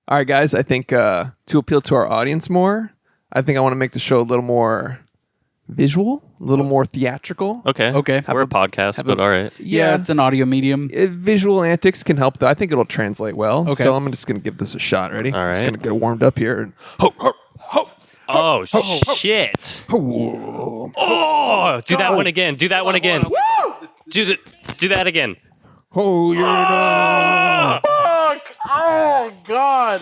All right, guys. I think to appeal to our audience more, I think I want to make the show a little more visual, a little more theatrical. Okay. We're a podcast, but all right. Yeah, it's an audio medium. Visual antics can help, though. I think it'll translate well. Okay. So I'm just going to give this a shot. Ready? All Just right. going to get warmed up here. And Oh, shit. Oh, do that one again. Do that one again. Do that again. Oh, yeah. Fuck! Oh, God!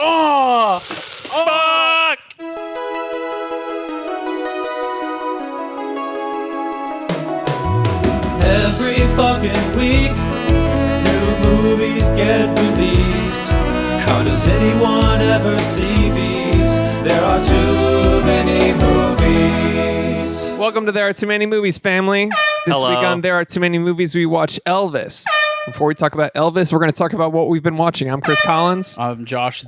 Oh! Fuck! Every fucking week, new movies get released. How does anyone ever see these? There are too many movies. Welcome to There Are Too Many Movies, family. This Hello. week on There Are Too Many Movies, we watch Elvis. Before we talk about Elvis, we're going to talk about what we've been watching. I'm Chris Collins. I'm Josh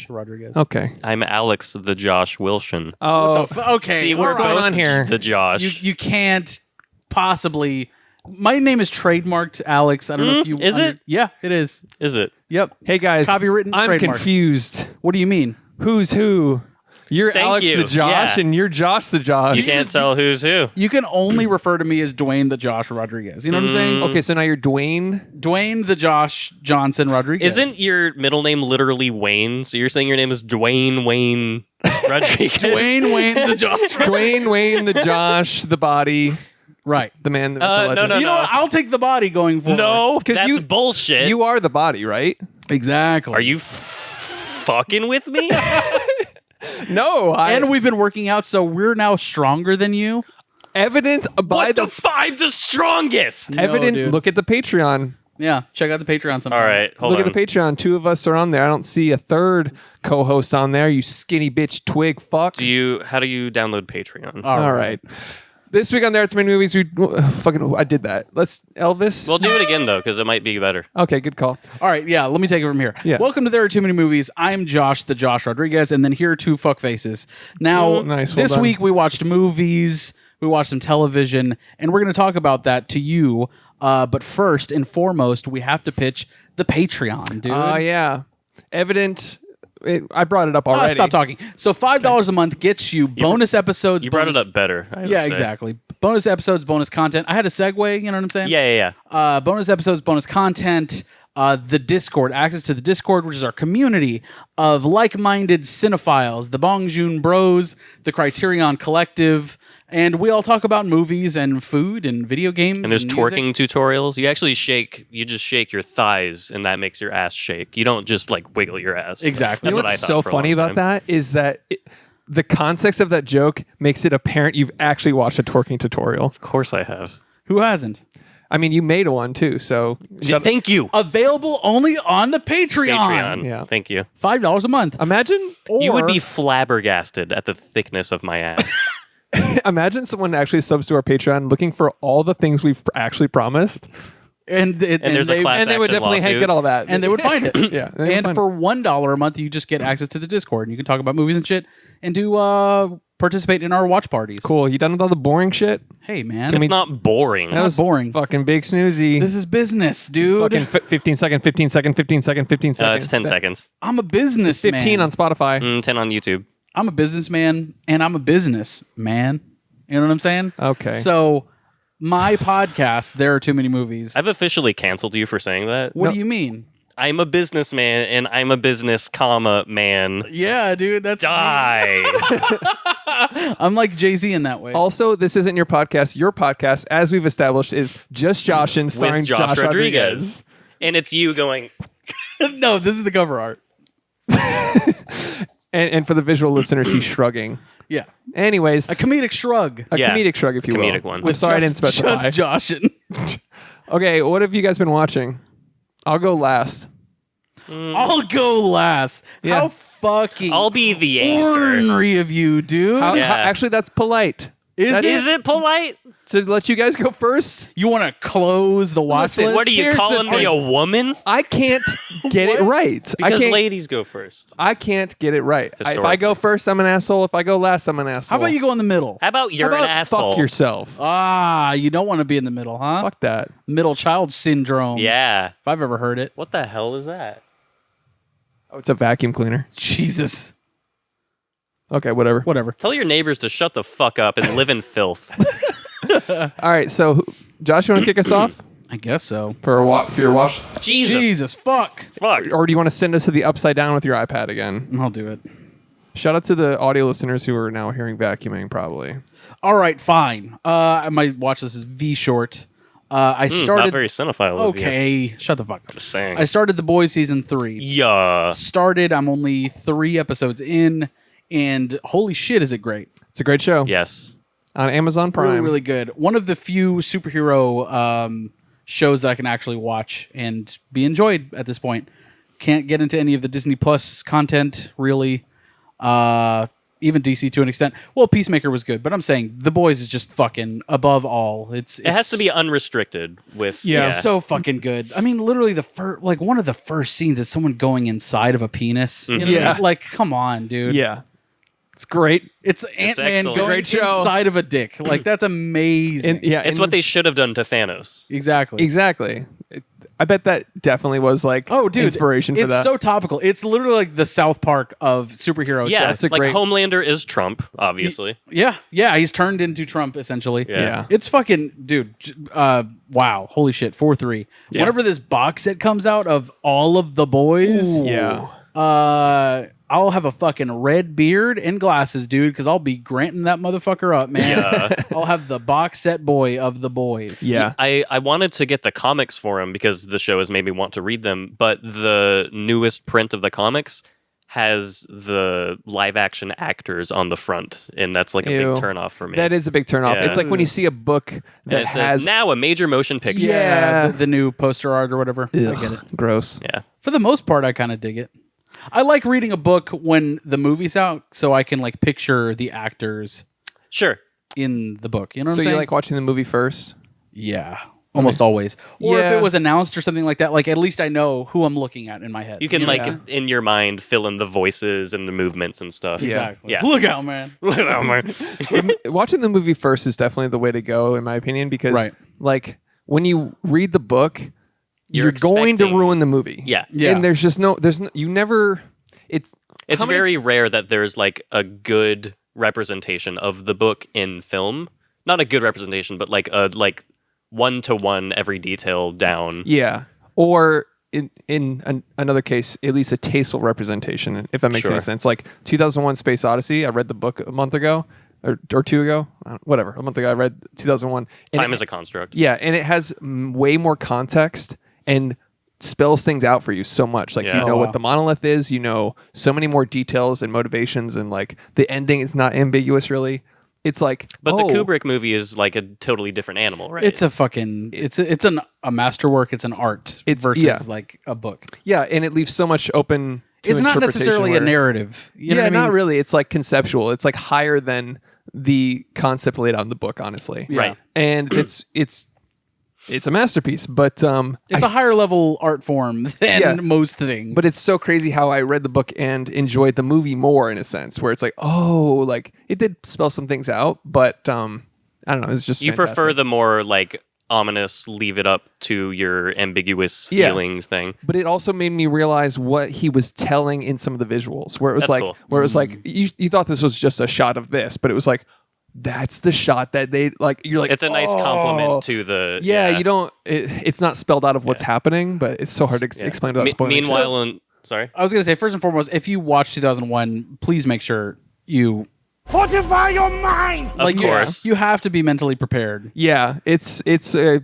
Rodriguez. Okay. I'm Alex the Josh Wilson. Oh, Okay, See, what's we're going both on here? The Josh. You can't possibly... My name is trademarked, Alex. I don't know if you... Is it? Yeah, it is. Is it? Yep. hey, guys. Copywritten, I'm trademarked. confused. What do you mean? Who's who? You're Thank Alex you. the Josh, Yeah. and you're Josh the Josh. You can't tell who's who. You can only refer to me as Dwayne the Josh Rodriguez. You know what I'm saying? Okay, so now you're Dwayne. Dwayne the Josh Johnson Rodriguez. Isn't your middle name literally Wayne? So you're saying your name is Dwayne Wayne Rodriguez? Dwayne Wayne the Josh Dwayne, Wayne, the Josh, the body, Right. the man, the no, legend. no, You know what? I'll take the body going forward. No, 'Cause that's you- bullshit. You are the body, right? Exactly. Are you fucking with me? No, And we've been working out, so we're now stronger than you. evident by What the the five the strongest? evident. dude. Look at the Patreon. Yeah. Check out the Patreon sometime. All right, hold Look on. at the Patreon. 2 of us are on there. I don't see a third co-host on there. You skinny bitch twig fuck. How do you download Patreon? All right. This week on There Are Too Many Movies, I did that. Let's Elvis. Well, do it again though, because it might be better. Okay, good call. All right. Yeah. Let me take it from here. Yeah. Welcome to There Are Too Many Movies. I'm Josh the Josh Rodriguez, and then here are 2 fuck faces. Now, Nice, well this done. week we watched movies, we watched some television, and we're going to talk about that to you. But first and foremost, we have to pitch the Patreon, dude. Yeah. Evident. I brought it up already. Stop talking. So $5 a month gets you bonus episodes. You brought it bonus- up better. I would Yeah, say. exactly. Bonus episodes, bonus content. I had a segue, you know what I'm saying? Yeah. Bonus episodes, bonus content, the Discord, access to the Discord, which is our community of like-minded cinephiles, the Bong Joon Bros, the Criterion Collective, and we all talk about movies and food and video games. And there's music. twerking tutorials. You actually just shake your thighs, and that makes your ass shake. You don't just like wiggle your ass. Exactly. That's You know what I what's thought so for a funny long about time. that is that the context of that joke makes it apparent you've actually watched a twerking tutorial. Of course, I have. Who hasn't? I mean, you made one too, so Thank you, Available only on the Patreon. Patreon. Yeah. Thank you. $5 a month. imagine You would Or- be flabbergasted at the thickness of my ass. imagine someone actually subs to our Patreon looking for all the things we've actually promised, and there's a they, class and they would action definitely lawsuit. get all that, and they would find it. Yeah, they would And find for $1 a month, you just get access to the Discord, and you can talk about movies and shit, and do participate in our watch parties. Cool. You done with all the boring shit? Hey, man, It's not boring. That was boring. Fucking big snoozy. this is business, dude. fucking 15 second, 15 second, 15 second, 15 second. It's 10 seconds. I'm a businessman. 15 on Spotify. 10 on YouTube. I'm a businessman, and I'm a businessman. You know what I'm saying? Okay. So, my podcast, There Are Too Many Movies. I've officially canceled you for saying that. What do you mean? I'm a businessman, and I'm a business, comma, man. Yeah, dude, that's Die. I'm like Jay-Z in that way. Also, this isn't your podcast. Your podcast, as we've established, is Just Joshin, starring With Josh Rodriguez. And it's you going, No, this is the cover art. And for the visual listeners, he's shrugging. Yeah. Anyways, A comedic shrug. a Yeah. comedic shrug, if you will. Comedic one. I'm sorry I didn't specify. Just Joshin. Okay, what have you guys been watching? I'll go last. I'll go last. Yeah. How fucking I'll be the anchor. ornery of you, dude. Yeah. Actually, that's polite. Is it polite? So let you guys go first. You want to close the watch Listen, list? What are you Here's the calling me thing. a woman? I can't get it right. Because I can't. ladies go first. I can't get it right. If I Historically. go first, I'm an asshole. If I go last, I'm an asshole. How about you go in the middle? How about you're How about an asshole? fuck yourself? You don't want to be in the middle, huh? Fuck that. Middle child syndrome. Yeah. If I've ever heard it. What the hell is that? Oh, it's a vacuum cleaner. Jesus. Okay, whatever. Whatever. Tell your neighbors to shut the fuck up and live in filth. All right, so Josh, you want to kick us off I guess so. for your watch, Jesus. Fuck. Fuck. or do you want to send us to the upside down with your iPad again? I'll do it. Shout out to the audio listeners who are now hearing vacuuming, probably. All right, fine. My watch list is V short. I started. Not very cinephile of you. Okay, shut the fuck up. Just saying. I started The Boys season 3. Yeah. I'm only 3 episodes in, and holy shit, is it great! It's a great show. Yes. On Amazon Prime. Really, really good. One of the few superhero shows that I can actually watch and be enjoyed at this point. Can't get into any of the Disney Plus content, really. Even DC to an extent. Well, Peacemaker was good, but I'm saying The Boys is just fucking above all. It has to be unrestricted with. Yeah. It's so fucking good. I mean, literally one of the first scenes is someone going inside of a penis. You know what I mean? Yeah. Like, come on, dude. Yeah. It's great. It's Ant-Man excellent. going Great show. inside of a dick. Like, that's amazing. It's what they should have done to Thanos. Exactly. Exactly. I bet that definitely was like inspiration for it's that. so topical. It's literally like the South Park of superhero Yeah, shows. a like great- Homelander is Trump, obviously. Yeah, he's turned into Trump essentially. Yeah. It's fucking dude. Wow, holy shit, 4-3. Whenever this box set comes out of all of the boys, Yeah. I'll have a fucking red beard and glasses, dude, because I'll be granting that motherfucker up, man. I'll have the box set boy of the boys. Yeah. I wanted to get the comics for him because the show has made me want to read them, but the newest print of the comics has the live action actors on the front, and that's like a Ew. big turnoff for me. That is a big turnoff. Yeah. It's like when you see a book and that it has says now a major motion picture. Yeah. the new poster art or whatever. I get it. gross. Yeah. For the most part, I kind of dig it. I like reading a book when the movie's out, so I can like picture the actors Sure. in the book. You know what So I'm you saying? like watching the movie first? Yeah, almost always. Or if Yeah. it was announced or something like that, like at least I know who I'm looking at in my head. You can know? like in your mind fill in the voices and the movements and stuff. Exactly. Yeah. Look out, man. Watching the movie first is definitely the way to go, in my opinion, because Right. like when you read the book, You're you're going to expecting- ruin the movie. Yeah. Yeah. And you never. It's how many- very rare that there's like a good representation of the book in film. Not a good representation, but like a one-to-one every detail down. Yeah. Or another case, at least a tasteful representation, if that makes any Sure. sense. Like 2001 Space Odyssey, I read the book a month ago or 2 ago, whatever. A month ago, I read 2001. And Time is a construct. Yeah, and it has way more context and spells things out for you so much. Like Yeah. you know Oh, what wow. the monolith is, you know so many more details and motivations, and like the ending is not ambiguous really. It's like, But oh, the Kubrick movie is like a totally different animal, right? It's a fucking it's a masterwork. It's an art versus yeah. like a book. yeah, and it leaves so much open. To It's not interpretation necessarily a where- narrative. You know yeah, what I mean? not really. It's like conceptual. It's like higher than the concept laid out in the book, honestly. Yeah. Right. And it's a masterpiece, but It's a higher level art form than Yeah. most things. But it's so crazy how I read the book and enjoyed the movie more in a sense, where it's like, oh, like it did spell some things out, but I don't know, it's just you fantastic. prefer the more like ominous, leave it up to your ambiguous Yeah. feelings thing. But it also made me realize what he was telling in some of the visuals, where it was That's like, cool. where it was like, you thought this was just a shot of this, but it was like, that's the shot that they like. You're like, It's a nice oh. compliment to the. Yeah, you don't. It's not spelled out of what's happening, but it's so hard to Yeah. explain without spoiling. Meanwhile, sorry. I was gonna say, first and foremost, if you watch 2001, please make sure you Fortify your mind! Of course. you have to be mentally prepared. yeah, it's a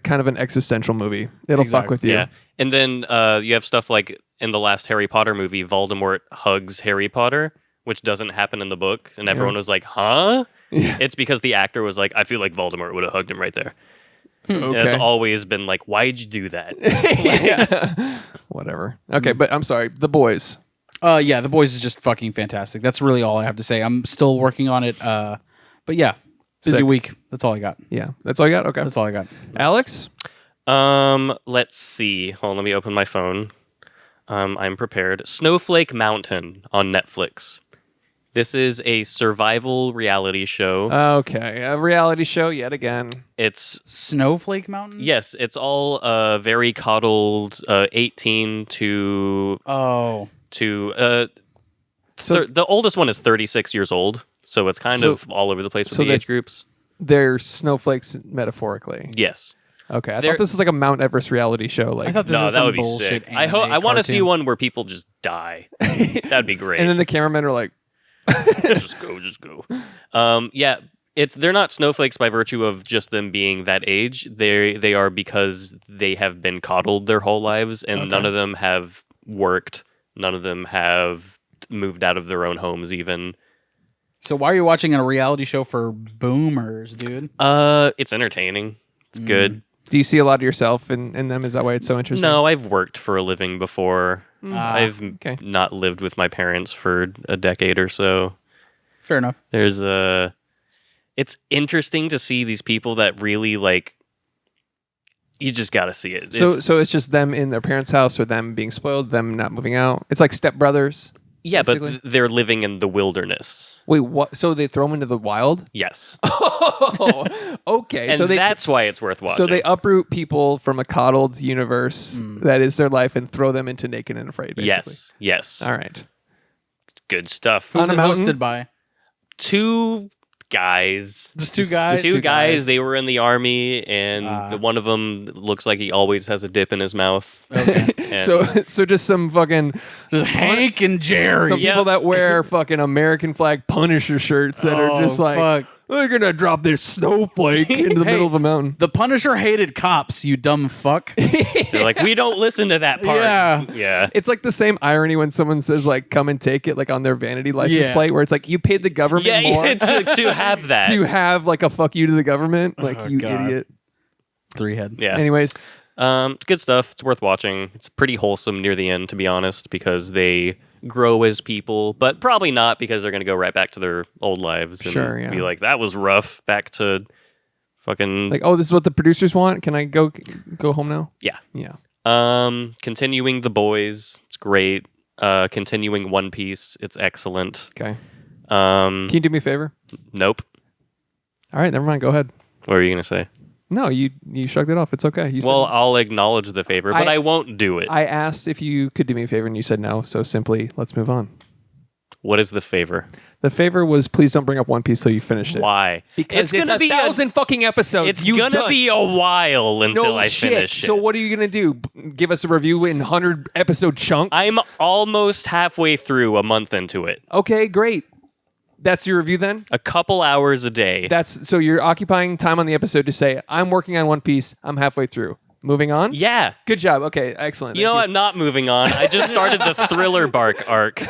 kind of an existential movie. It'll fuck Exactly. with you. Yeah. And then you have stuff like in the last Harry Potter movie, Voldemort hugs Harry Potter, which doesn't happen in the book. And everyone was like, huh? It's because the actor was like, I feel like Voldemort would have hugged him right there. And it's Okay. always been like, why'd you do that? Whatever. Okay, but I'm sorry. The Boys. Yeah, The Boys is just fucking fantastic. That's really all I have to say. I'm still working on it. But yeah, busy Sick. week. That's all I got. Yeah, that's all you got. Okay, That's all I got. Alex. Let's see. Hold on, let me open my phone. I'm prepared. Snowflake Mountain on Netflix. This is a survival reality show. Okay, a reality show yet again. It's Snowflake Mountain? yes, it's all very coddled 18 to Oh. the oldest one is 36 years old, so it's kind of all over the place with the age groups. They're snowflakes metaphorically. Yes. Okay, I thought this was like a Mount Everest reality show. Like, I thought this No, was that some would be bullshit sick. I want to see cartoon. one where people just die. That'd be great. and then the cameramen are like, just go. Yeah, they're not snowflakes by virtue of just them being that age. They are because they have been coddled their whole lives, and none of them have worked. None of them have moved out of their own homes even. So why are you watching a reality show for boomers, dude? It's entertaining. It's good. do you see a lot of yourself in them? Is that why it's so interesting? No, I've worked for a living before. I've okay. not lived with my parents for a decade or so. Fair enough. There's it's interesting to see these people that really like. You just got to see it. So it's just them in their parents' house, or them being spoiled, them not moving out. It's like Step Brothers. yeah, but basically. they're living in the wilderness. Wait, what? So they throw them into the wild? Yes, Oh, okay. and so that's why it's worth watching. So they uproot people from a coddled universe that is their life and throw them into Naked and Afraid, basically. yes, All right. good stuff. On Who's a it mountain? hosted by? Two guys. Just two guys? Two guys. They were in the army, and the one of them looks like he always has a dip in his mouth. Okay. And So just some fucking Hank and Jerry. some people that wear fucking American flag Punisher shirts that are just like fuck. they're gonna drop this snowflake into the Hey, middle of a mountain. The Punisher hated cops, you dumb fuck. they're like, we don't listen to that part. Yeah. It's like the same irony when someone says like "come and take it" like on their vanity license Yeah. plate, where it's like you paid the government Yeah, more to have that. to have like a fuck you to the government, like you God. idiot. Three head. Yeah. Anyways, Good stuff. It's worth watching. It's pretty wholesome near the end, to be honest, because they grow as people, but probably not because they're going to go right back to their old lives and Sure, yeah. be like, that was rough. Back to fucking like, oh, this is what the producers want. Can I go home now? yeah. Yeah. Continuing The Boys. It's great. Continuing One Piece. It's excellent. Okay. Can you do me a favor? Nope. All right, never mind. Go ahead. What were you going to say? No, you shrugged it off. It's okay. You said Well, I'll acknowledge the favor, but I won't do it. I asked if you could do me a favor, and you said no. So simply, let's move on. What is the favor? The favor was please don't bring up One Piece till you finished it. Why? Because it's gonna be 1,000 fucking episodes. It's you gonna be a dunce. while until No I shit. finish it. So what are you gonna do? Give us a review in 100 episode chunks? I'm almost halfway through, a month into it. Okay, great. That's your review then? A couple hours a day. That's so you're occupying time on the episode to say, I'm working on One Piece, I'm halfway through. Moving on? Yeah. Good job. Okay, excellent. You know what? Not moving on. I just started the Thriller Bark arc.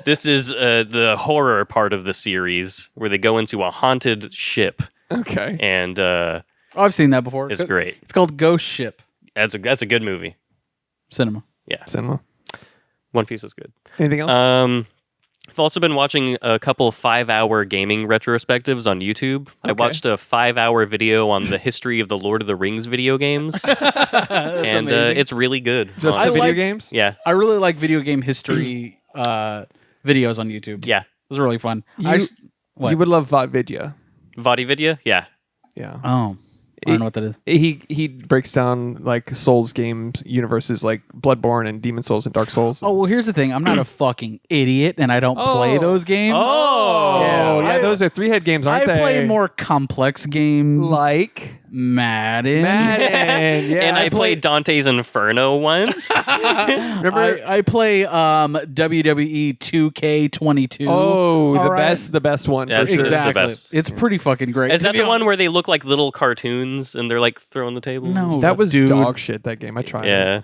This is the horror part of the series where they go into a haunted ship, Okay. and Oh, I've seen that before. it's great. It's called Ghost Ship That's a good movie. Cinema. Yeah, Cinema. One Piece is good. Anything else? I've also been watching a couple 5-hour gaming retrospectives on YouTube. I watched a 5-hour video on the history of the Lord of the Rings video games, and amazing. it's really good. Just I the video like- games? Yeah, I really like video game history videos on YouTube. yeah. Those are really fun. What? You would love Vidya. Vodividya, yeah. Yeah. Oh, I don't know what that is. He breaks down like Souls games universes like Bloodborne and Demon Souls and Dark Souls. Oh, well, here's the thing. I'm not a fucking idiot, and I don't play those games. Oh, yeah, those are 3-head games, aren't I they? play more complex games like Madden. Madden. Yeah, and I played Dante's Inferno once. Remember? I play WWE 2K22. Oh, All right. the best one. Yeah, for it's sure. the Exactly. best. It's pretty fucking great. Is To that be the one hon- where they look like little cartoons and they're like throwing the tables? No. That was Dude. dog shit. That game. I tried. Yeah.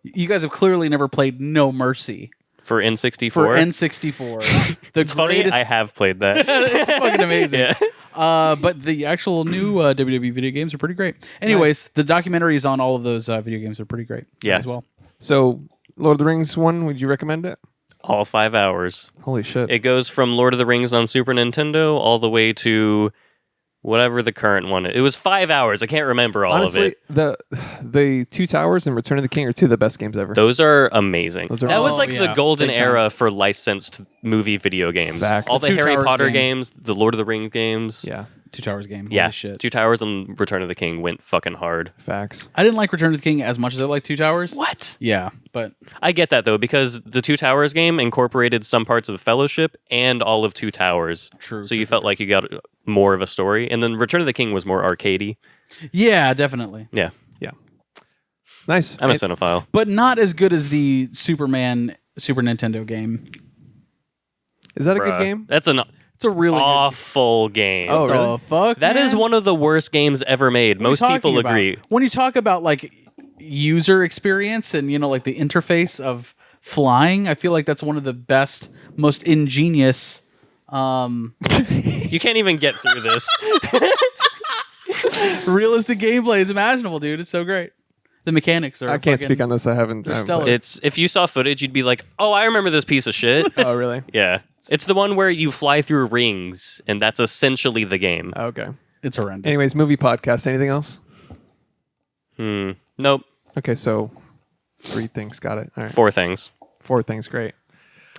You guys have clearly never played No Mercy For N64. for N64. It's funny. greatest- I have played that. It's fucking amazing. Yeah. But the actual new WWE video games are pretty great. Anyways, the documentaries on all of those video games are pretty great Yes. as well. So, Lord of the Rings one. Would you recommend it? All 5 hours. Holy shit! It goes from Lord of the Rings on Super Nintendo all the way to Whatever the current one is. It was 5 hours. I can't remember all of it. the Two Towers and Return of the King are two of the best games ever. Those are amazing. Those are that was awesome. like the golden Big time. era for licensed movie video games. Facts. All the Two Harry Towers Potter game. games, the Lord of the Rings games. Yeah, Two Towers game. Yeah. Holy shit. Two Towers and Return of the King went fucking hard. facts. I didn't like Return of the King as much as I liked Two Towers. What? Yeah, but I get that though, because the Two Towers game incorporated some parts of the Fellowship and all of Two Towers. True, So true, you felt like you got more of a story. And then Return of the King was more arcadey. yeah, definitely. Yeah. Nice. I'm a cinephile. But not as good as the Superman Super Nintendo game. Is that a good Bruh. game? That's an It's a really awful game. Oh, good. really? The fuck? That is man? one of the worst games ever made. What are you Most people talking about? agree. When you talk about like user experience and like the interface of flying, I feel like that's one of the best, most ingenious. You can't even get through this. Realistic gameplay is imaginable, dude. It's so great. The mechanics are. I can't speak on this. I haven't. They're I haven't stellar. played. It's if you saw footage, you'd be like, "Oh, I remember this piece of shit." Oh, really? Yeah, it's the one where you fly through rings, and that's essentially the game. Okay. It's horrendous. Anyways, movie podcast. Anything else? Nope. Okay, so 3 things. Got it. All right. 4 things. 4 things. Great.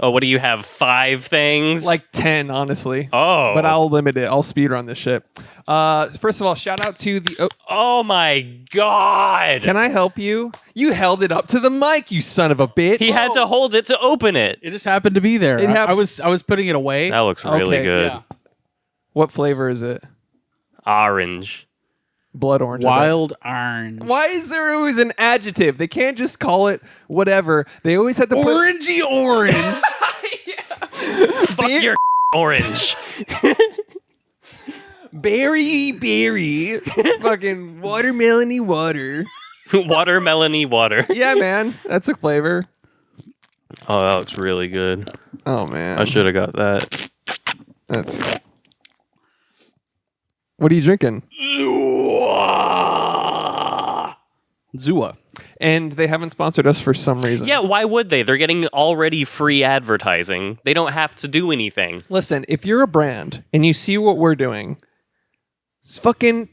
Oh, what do you have? 5 things? Like 10, honestly. oh, But I'll limit it. I'll speed run this shit. First of all, shout out to the. Oh my god! Can I help you? You held it up to the mic, you son of a bitch. He had to hold it to open it. it just happened to be there. It happened- I was putting it away. That looks really Okay, good. Yeah. What flavor is it? Orange. Blood orange. I bet. Wild orange. Why is there always an adjective? They can't just call it whatever. They always have to put. Orangey orange. Fuck your orange. Berry. Fucking watermelony water. Watermelony water. Yeah, man. That's a flavor. Oh, that looks really good. Oh, man. I should have got that. That's. What are you drinking? Zua. And they haven't sponsored us for some reason. Yeah, why would they? They're getting already free advertising. They don't have to do anything. Listen, if you're a brand and you see what we're doing, fucking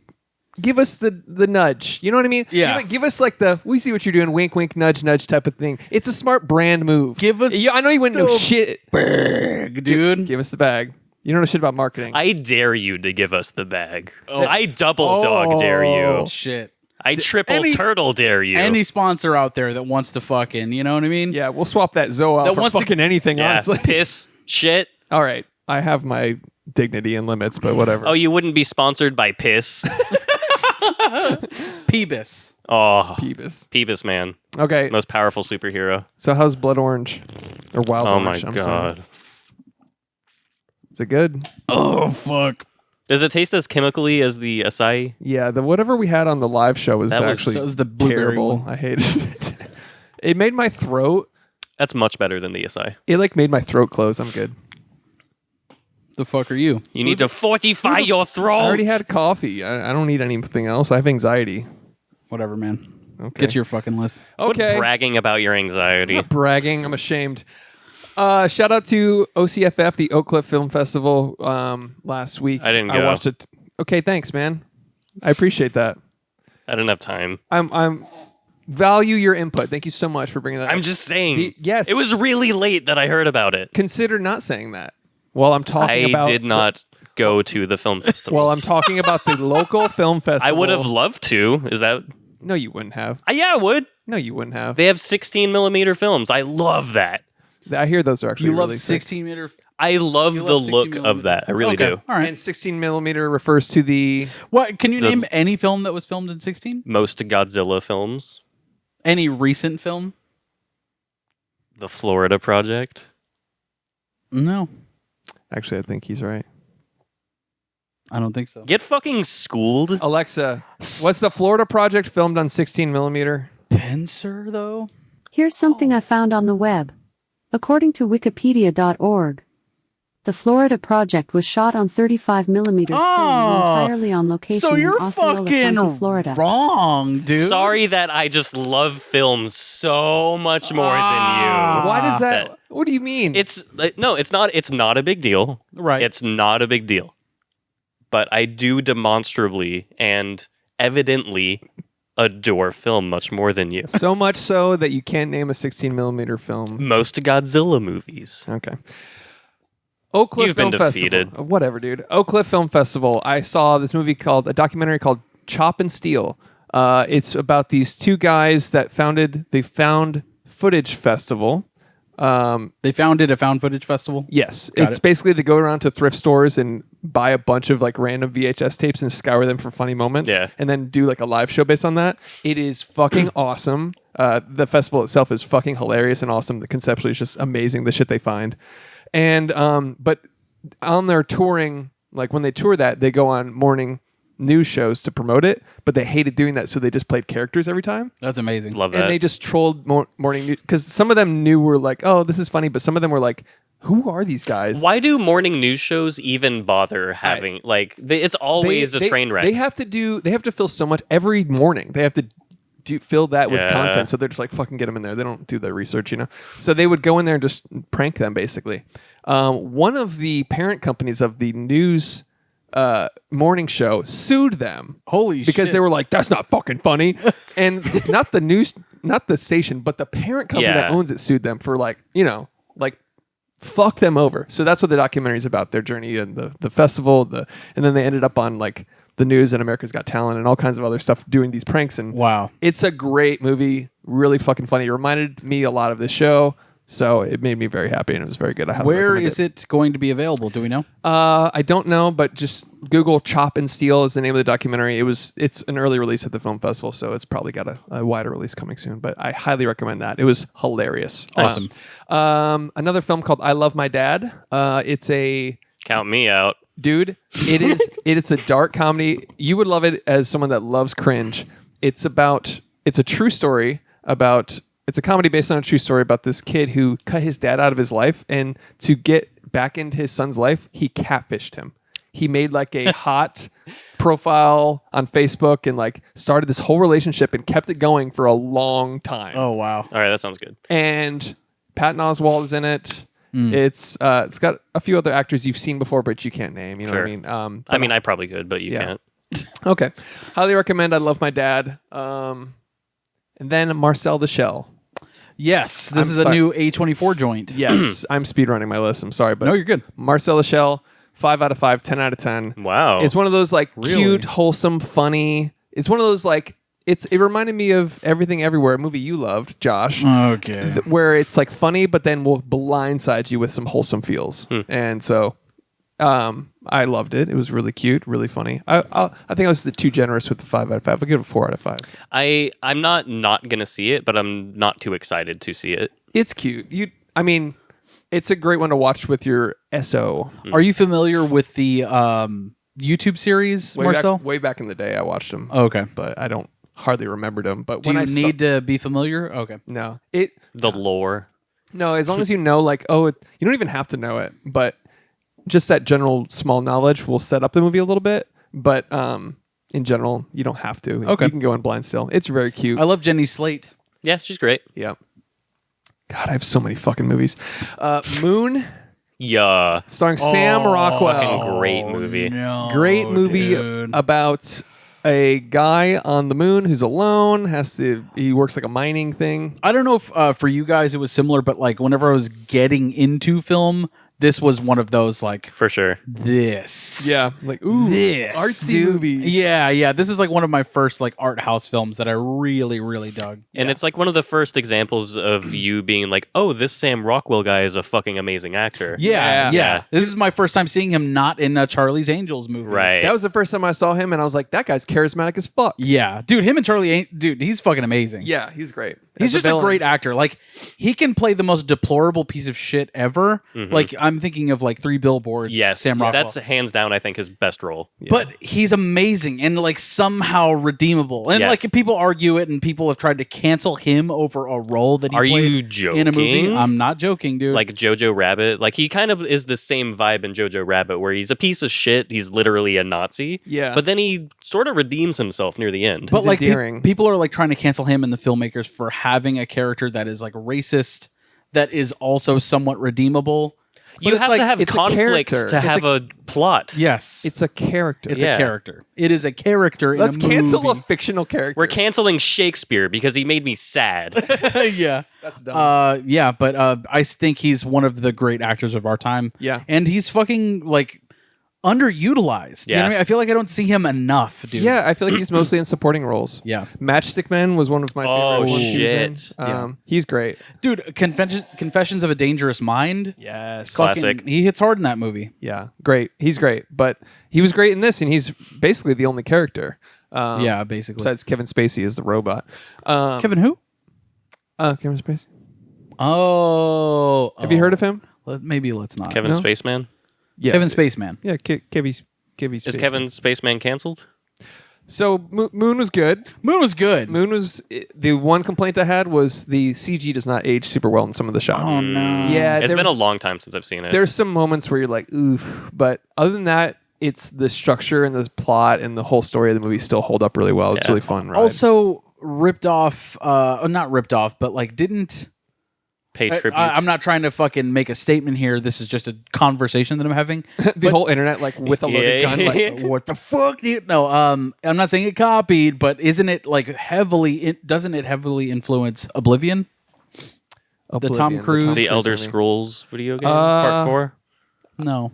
give us the nudge. You know what I mean? Yeah. Give us like the we see what you're doing, wink, wink, nudge, nudge type of thing. It's a smart brand move. Give us I know you wouldn't know the shit. bag, dude. Give us the bag. You don't know shit about marketing. I dare you to give us the bag. I double dog dare you. Shit. I triple any- turtle dare you. Any sponsor out there that wants to fucking, you know what I mean? yeah, we'll swap that Zoe out That for wants to- fucking anything, yeah, honestly. piss, shit. All right. I have my dignity and limits, but whatever. Oh, you wouldn't be sponsored by piss? Peebus. Oh, Peebus. Peebus, man. Okay. Most powerful superhero. So how's blood orange? Or wild Oh my orange? I'm sorry. god. Is it good? Oh fuck. Does it taste as chemically as the acai? Yeah, the whatever we had on the live show was That was- actually That was the blueberry terrible. one. I hated it. It made my throat. That's much better than the acai. It like made my throat close. I'm good. The fuck are you? You need to fortify your throat. I already had coffee. I don't need anything else. I have anxiety. Whatever, man. Okay. Get to your fucking list. Quit Okay. bragging about your anxiety. Not bragging. I'm ashamed. Shout out to OCFF, the Oak Cliff Film Festival, last week. I didn't I go. watched it. Okay, thanks, man. I appreciate that. I didn't have time. I'm value your input. Thank you so much for bringing that I'm up. just saying. Yes. It was really late that I heard about it. Consider not saying that. While I'm talking I about did not go to the film festival. Well, I'm talking about the local film festival. I would have loved to. Is that? No, you wouldn't have. Yeah, I would. No, you wouldn't have. They have 16 millimeter films. I love that. I hear those are actually You love really sick. 16 meter. I love You the love 16 look millimeter. of that. I really Okay, do. All right. And 16 millimeter refers to the. What can you The- name any film that was filmed in 16? Most Godzilla films. Any recent film? The Florida Project. No, Actually, I think he's right. I don't think so. Get fucking schooled. Alexa, was the Florida Project filmed on 16 millimeter? Pincer though. Here's something I found on the web. According to Wikipedia.org, the Florida Project was shot on 35mm film and entirely on location So you're in Osceola County, fucking Florida. wrong, dude. Sorry that I just love film so much more than you. Why does that? What do you mean? It's no, it's not. It's not a big deal. Right. It's not a big deal. but I do demonstrably and evidently adore film much more than you. So much so that you can't name a 16 millimeter film. Most Godzilla movies. Okay. Oak Cliff You've Film been defeated. Festival. Whatever, dude. Oak Cliff Film Festival. I saw this movie a documentary called Chop and Steele. It's about these two guys that founded the Found Footage Festival. They founded a found footage festival? Yes. Got It's it. basically they go around to thrift stores and buy a bunch of like random VHS tapes and scour them for funny moments. Yeah. And then do like a live show based on that. It is fucking awesome. The festival itself is fucking hilarious and awesome. The conceptually is just amazing, the shit they find. And but on their touring, like when they tour that, they go on morning news shows to promote it, but they hated doing that, so they just played characters every time. That's amazing. Love that. And they just trolled morning news because some of them were like, "Oh, this is funny," but some of them were like, "Who are these guys?" Why do morning news shows even bother having it's always a train wreck? They have to fill so much every morning. They have to fill that with Yeah. content, so they're just like fucking get them in there. They don't do the research, So they would go in there and just prank them, basically. One of the parent companies of the news morning show sued them. Holy shit. Because they were like, "That's not fucking funny," and not the station, but the parent company that Yeah. owns it sued them for like fuck them over. So that's what the documentary is about, their journey and the festival, and then they ended up on like the news and America's Got Talent and all kinds of other stuff doing these pranks. And Wow. it's a great movie, really fucking funny. It reminded me a lot of this show, so it made me very happy and it was very good. I highly Where recommend is it going to be available? Do we know? I don't know, but just Google Chop and Steele is the name of the documentary. It's an early release at the film festival, so it's probably got a wider release coming soon. But I highly recommend that. It was hilarious. Awesome. Another film called I Love My Dad. It's a Count me out. dude. It's a dark comedy. You would love it as someone that loves cringe. It's a true story about. It's a comedy based on a true story about this kid who cut his dad out of his life, and to get back into his son's life, he catfished him. He made like a hot profile on Facebook and like started this whole relationship and kept it going for a long time. Oh, wow. All right, that sounds good. And Patton Oswalt is in it. It's got a few other actors you've seen before, but you can't name. You know Sure. what I mean? I mean, I probably could, but you Yeah. can't. Okay. Highly recommend I Love My Dad. And then Marcel the Shell. Yes, this I'm is a sorry. new A24 joint. Yes, I'm speedrunning my list. I'm sorry, but No, you're good. Marcel the Shell, 5 out of 5, 10 out of 10. Wow. It's one of those like Really? cute, wholesome, funny. It's one of those like it reminded me of Everything Everywhere, a movie you loved, Josh. Okay. Where it's like funny, but then will blindside you with some wholesome feels. And so I loved it. It was really cute, really funny. I think I was too generous with the 5 out of 5. I'll give it a 4 out of 5. I'm not gonna see it, but I'm not too excited to see it. It's cute. It's a great one to watch with your SO. Are you familiar with the YouTube series, Marcel? Way back in the day, I watched them. Okay. But I don't hardly remembered them. But Do when you I need to be familiar? Okay. no, The lore. no, as long as you know, like, you don't even have to know it, but just that general small knowledge will set up the movie a little bit. But in general, you don't have to. Okay. You can go in blind still. It's very cute. I love Jenny Slate. Yeah, she's great. Yeah. God, I have so many fucking movies. Moon, Yeah. starring Sam Rockwell. Fucking great movie. No, Great movie dude. about a guy on the moon who's alone. He works like a mining thing. I don't know if for you guys it was similar, but like whenever I was getting into film, this was one of those like For sure. this. Like ooh, This artsy dude. movie. Yeah. This is like one of my first like art house films that I really, really dug. And it's like one of the first examples of you being like, oh, this Sam Rockwell guy is a fucking amazing actor. Yeah. This is my first time seeing him not in a Charlie's Angels movie. Right. That was the first time I saw him, and I was like, that guy's charismatic as fuck. Yeah, dude, him and dude, he's fucking amazing. Yeah, he's great. He's As just a villain. great actor. Like he can play the most deplorable piece of shit ever. Like I'm thinking of like 3 Billboards. yes. Sam Rockwell. That's hands down, I think, his best role. But he's amazing and like somehow redeemable. And Yeah. like people argue it, and people have tried to cancel him over a role that he Are played you in a movie. joking? I'm not joking, dude. Like Jojo Rabbit. Like he kind of is the same vibe in Jojo Rabbit where he's a piece of shit. He's literally a Nazi. Yeah. But then he sort of redeems himself near the end. but He's like endearing. people are like trying to cancel him and the filmmakers for having a character that is like racist, that is also somewhat redeemable. You have to have it's a conflict character. to have a plot. Yes. It's a character. It's Yeah. a character. It is a character Let's in a cancel movie. a fictional character. We're canceling Shakespeare because he made me sad. Yeah. That's dumb. Yeah, but I think he's one of the great actors of our time. Yeah. And he's fucking like underutilized. You know what I Yeah. mean? I feel like I don't see him enough, dude. Yeah, I feel like he's mostly in supporting roles. Yeah. Matchstick Men was one of my favorite Oh, ones he was in. shit. He's great. Dude, Confessions of a Dangerous Mind. Yes. Classic. Fucking- he hits hard in that movie. Yeah, great. He's great. But he was great in this, and he's basically the only character. Yeah, basically. Besides Kevin Spacey as the robot. Kevin who? Kevin Spacey. Oh. Have you heard of him? Maybe let's not. Kevin No? Spaceman? Yeah. Kevin Spaceman. Yeah, Kevin Spacey. Is Kevin Spaceman canceled? So Moon was good. Moon was good. Moon was the one complaint I had was the CG does not age super well in some of the shots. Oh no. Yeah, It's been a long time since I've seen it. there's some moments where you're like, oof. But other than that, it's the structure and the plot and the whole story of the movie still hold up really well. It's Yeah. really fun. Ride. Also ripped off not ripped off, but like didn't Pay tribute. I'm not trying to fucking make a statement here. This is just a conversation that I'm having. the whole internet like with a loaded gun, like What the fuck, dude? No, I'm not saying it copied, but isn't it like doesn't it heavily influence Oblivion? Oblivion, Tom Cruise- the Elder movie. Scrolls video game, part 4. No.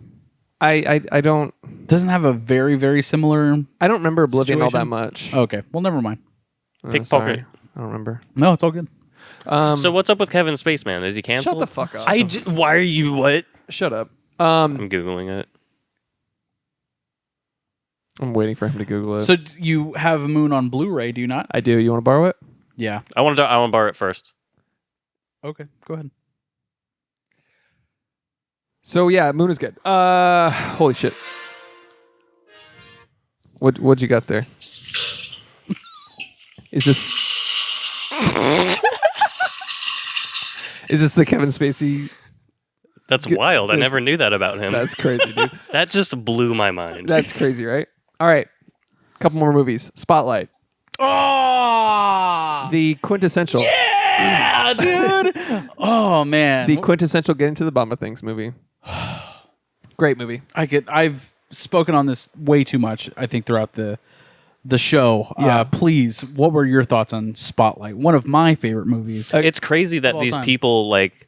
I don't Doesn't have a very, very similar. remember Oblivion all that Situation? much. Okay. Well, never mind. Pickpocket. Sorry. I don't remember. No, it's all good. So what's up with Kevin Spaceman? Is he canceled? Shut the fuck up. Why are you what? Shut up. I'm Googling it. I'm waiting for him to Google it. So you have Moon on Blu-ray, do you not? I do. You want to borrow it? Yeah. I want to borrow it first. Okay. Go ahead. So yeah, Moon is good. Holy shit. What'd you got there? Is this Is this the Kevin Spacey? That's wild. I never knew that about him. That's crazy, dude. That just blew my mind. That's crazy, right? All right. Couple more movies. Spotlight. Oh, The quintessential. yeah, dude. Oh man. The quintessential get into the bum of things movie. Great movie. I've spoken on this way too much, I think, throughout the show. Yeah. Please, what were your thoughts on Spotlight? One of my favorite movies. It's crazy that all these time. people like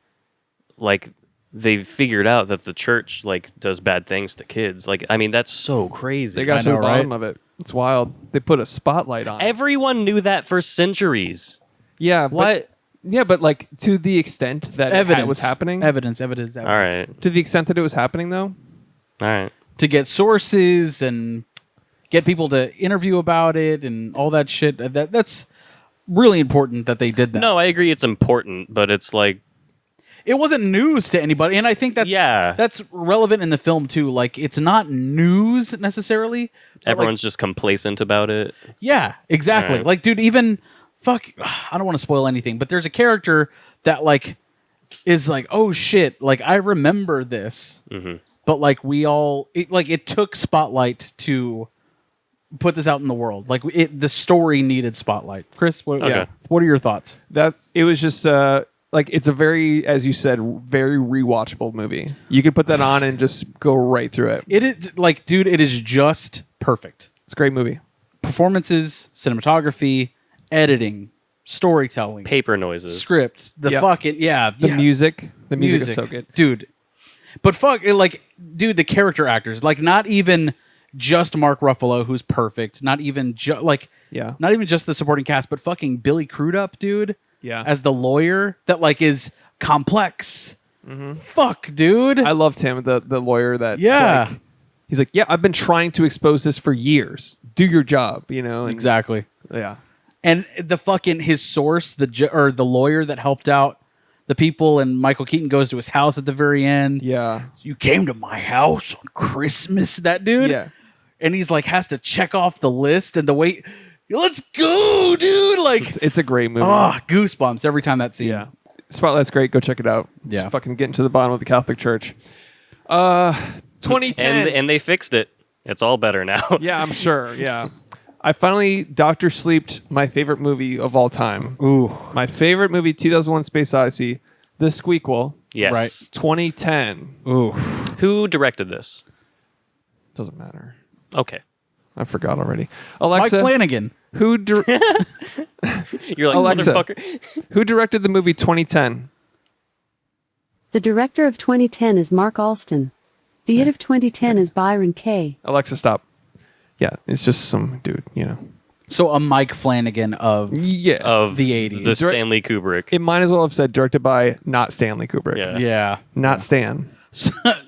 they figured out that the church like does bad things to kids. Like, I mean, that's so crazy. They got I to know, the bottom right? of it. It's wild. They put a spotlight on it. Everyone knew that for centuries. Yeah. What? Yeah, but like to the extent that Evidence it was happening. Evidence. All right. To the extent that it was happening, though. All right. To get sources and get people to interview about it and all that shit. That's really important that they did that. No, I agree it's important, but it's like It wasn't news to anybody, and I think that's relevant in the film too. Like, it's not news necessarily. but, everyone's just complacent about it. yeah, exactly. Right. Like, dude, even I don't want to spoil anything, but there's a character that like is like, oh shit, like I remember this, but like it took Spotlight to put this out in the world. Like the story needed Spotlight. Chris, what Okay. are your thoughts? That it was just like it's a very, as you said, very rewatchable movie. You could put that on and just go right through it. It is like, dude, it is just perfect. It's a great movie. Performances, cinematography, editing, storytelling, Paper noises. script, the Yep. fucking The music. The music is so good. dude. But dude, the character actors, like not even just Mark Ruffalo, who's perfect, not even Yeah. not even just the supporting cast, but fucking Billy Crudup, dude. Yeah. As the lawyer that like is complex. Fuck, dude. I loved him, the lawyer that. Yeah. He's like, yeah, I've been trying to expose this for years. Do your job, you know? And, exactly. Yeah. And the fucking his source, the lawyer that helped out the people, and Michael Keaton goes to his house at the very end. Yeah. You came to my house on Christmas, that dude. Yeah. And he's like has to check off the list and the wait. Let's go, dude! Like, It's a great movie. goosebumps every time that scene. Yeah. Spotlight's great. Go check it out. It's Yeah. fucking getting to the bottom of the Catholic Church. 2010. And they fixed it. It's all better now. Yeah, I'm sure. Yeah. I finally Dr. Sleeped my favorite movie of all time. Ooh. My favorite movie, 2001 Space Odyssey. The Squeakquel, Yes. Right. 2010. Ooh. Who directed this? Doesn't matter. Okay. I forgot already. Mike Alexa, Flanagan. who You're like, Alexa. motherfucker. who directed the movie 2010? The director of 2010 is Mark Alston. The It of 2010 is Byron Kay. Alexa, stop. Yeah, it's just some dude, you know. So a Mike Flanagan of Yeah. Of The 80s. The Stanley Kubrick. It might as well have said directed by not Stanley Kubrick. Yeah. yeah. Not Stan.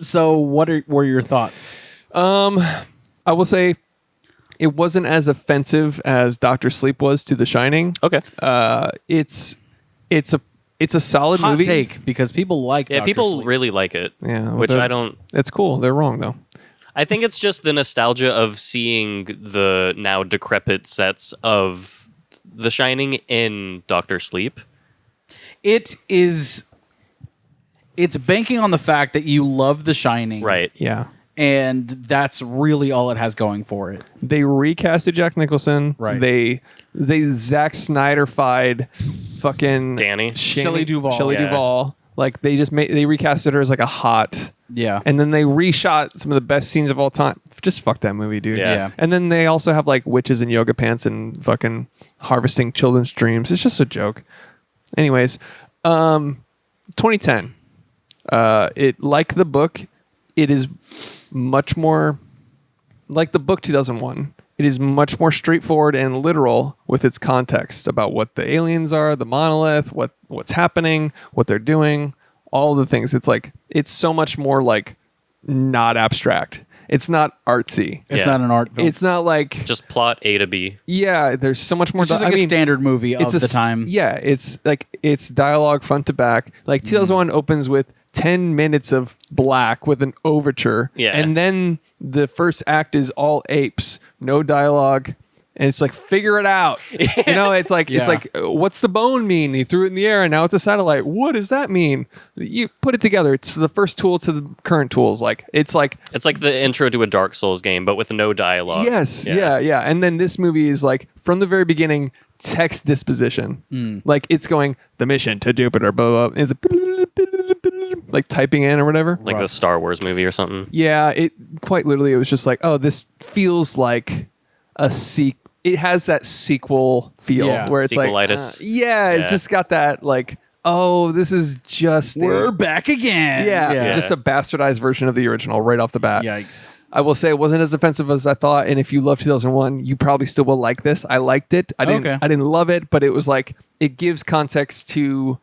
So what were your thoughts? I will say it wasn't as offensive as Dr. Sleep was to The Shining. Okay. It's a solid Hot movie. take because people like Yeah, Dr. people Sleep. really like it. Yeah, well, which they're- I don't. It's cool. They're wrong though. I think it's just the nostalgia of seeing the now decrepit sets of The Shining in Doctor Sleep. It's banking on the fact that you love The Shining. Right. Yeah. And that's really all it has going for it. They recasted Jack Nicholson. Right. They Zack Snyder-fied fucking Danny. Shelley Duvall. Shelley Yeah. Duvall. Like they recasted her as like a hot. Yeah. And then they reshot some of the best scenes of all time. Just fuck that movie, dude. Yeah. Yeah. And then they also have like witches in yoga pants and fucking harvesting children's dreams. It's just a joke. Anyways, 2010. It like the book, it is much more like the book 2001. It is much more straightforward and literal with its context about what the aliens are, the monolith, what's happening, what they're doing, all the things. It's like it's so much more like not abstract. It's not artsy. It's Yeah. not an art film. It's not like Just plot A to B. yeah. There's so much more. It's just like a standard movie of the time. Yeah, it's like it's dialogue front to back. Like 2001 opens with 10 minutes of black with an overture. Yeah. And then the first act is all apes, no dialogue. And it's like, figure it out. You know, it's like, Yeah. what's the bone mean? He threw it in the air and now it's a satellite. What does that mean? You put it together. It's the first tool to the current tools. Like, it's like, It's like the intro to a Dark Souls game, but with no dialogue. yes, yeah. And then this movie is like, from the very beginning, text disposition. Like, it's going, the mission to Jupiter, blah, blah. It's like typing in or whatever. Like the Star Wars movie or something. Yeah, it quite literally, it was just like, oh, this feels like a it has that sequel feel Yeah. where it's like, Sequelitis. it's Yeah. just got that like, oh, this is just We're back again. yeah, just a bastardized version of the original right off the bat. Yikes. I will say it wasn't as offensive as I thought, and if you love 2001, you probably still will like this. I liked it. I didn't. Okay. I didn't love it, but it was like it gives context to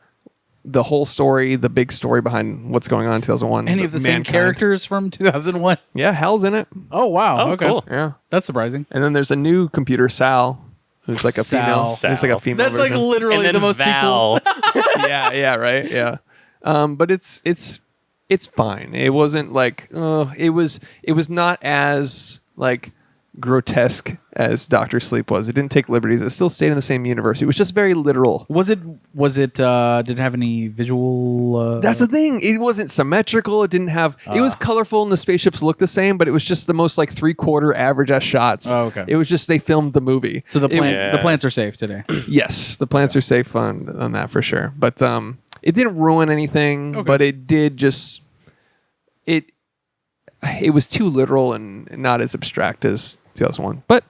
the whole story, the big story behind what's going on in 2001. Any of the same mankind. characters from 2001? Yeah, Hal's in it. Oh, wow. Oh, okay. cool. Yeah, That's surprising. and then there's a new computer, Sal, who's like a female. Sal. Who's like a female. That's like version. literally And then the most sequel. Val. yeah, right, yeah. But it's fine. It wasn't like it was not as like grotesque as Doctor Sleep was. It didn't take liberties. It still stayed in the same universe. It was just very literal. Was it did it have any visual That's the thing. It wasn't symmetrical. It didn't have. It was colorful, and the spaceships looked the same, but it was just the most like 3/4 average ass shots. Oh, okay. It was just they filmed the movie. So the Yeah. plants are safe today. Yes, the plants are safe on that for sure. But it didn't ruin anything. Okay. But it did just it was too literal and not as abstract as 2001. But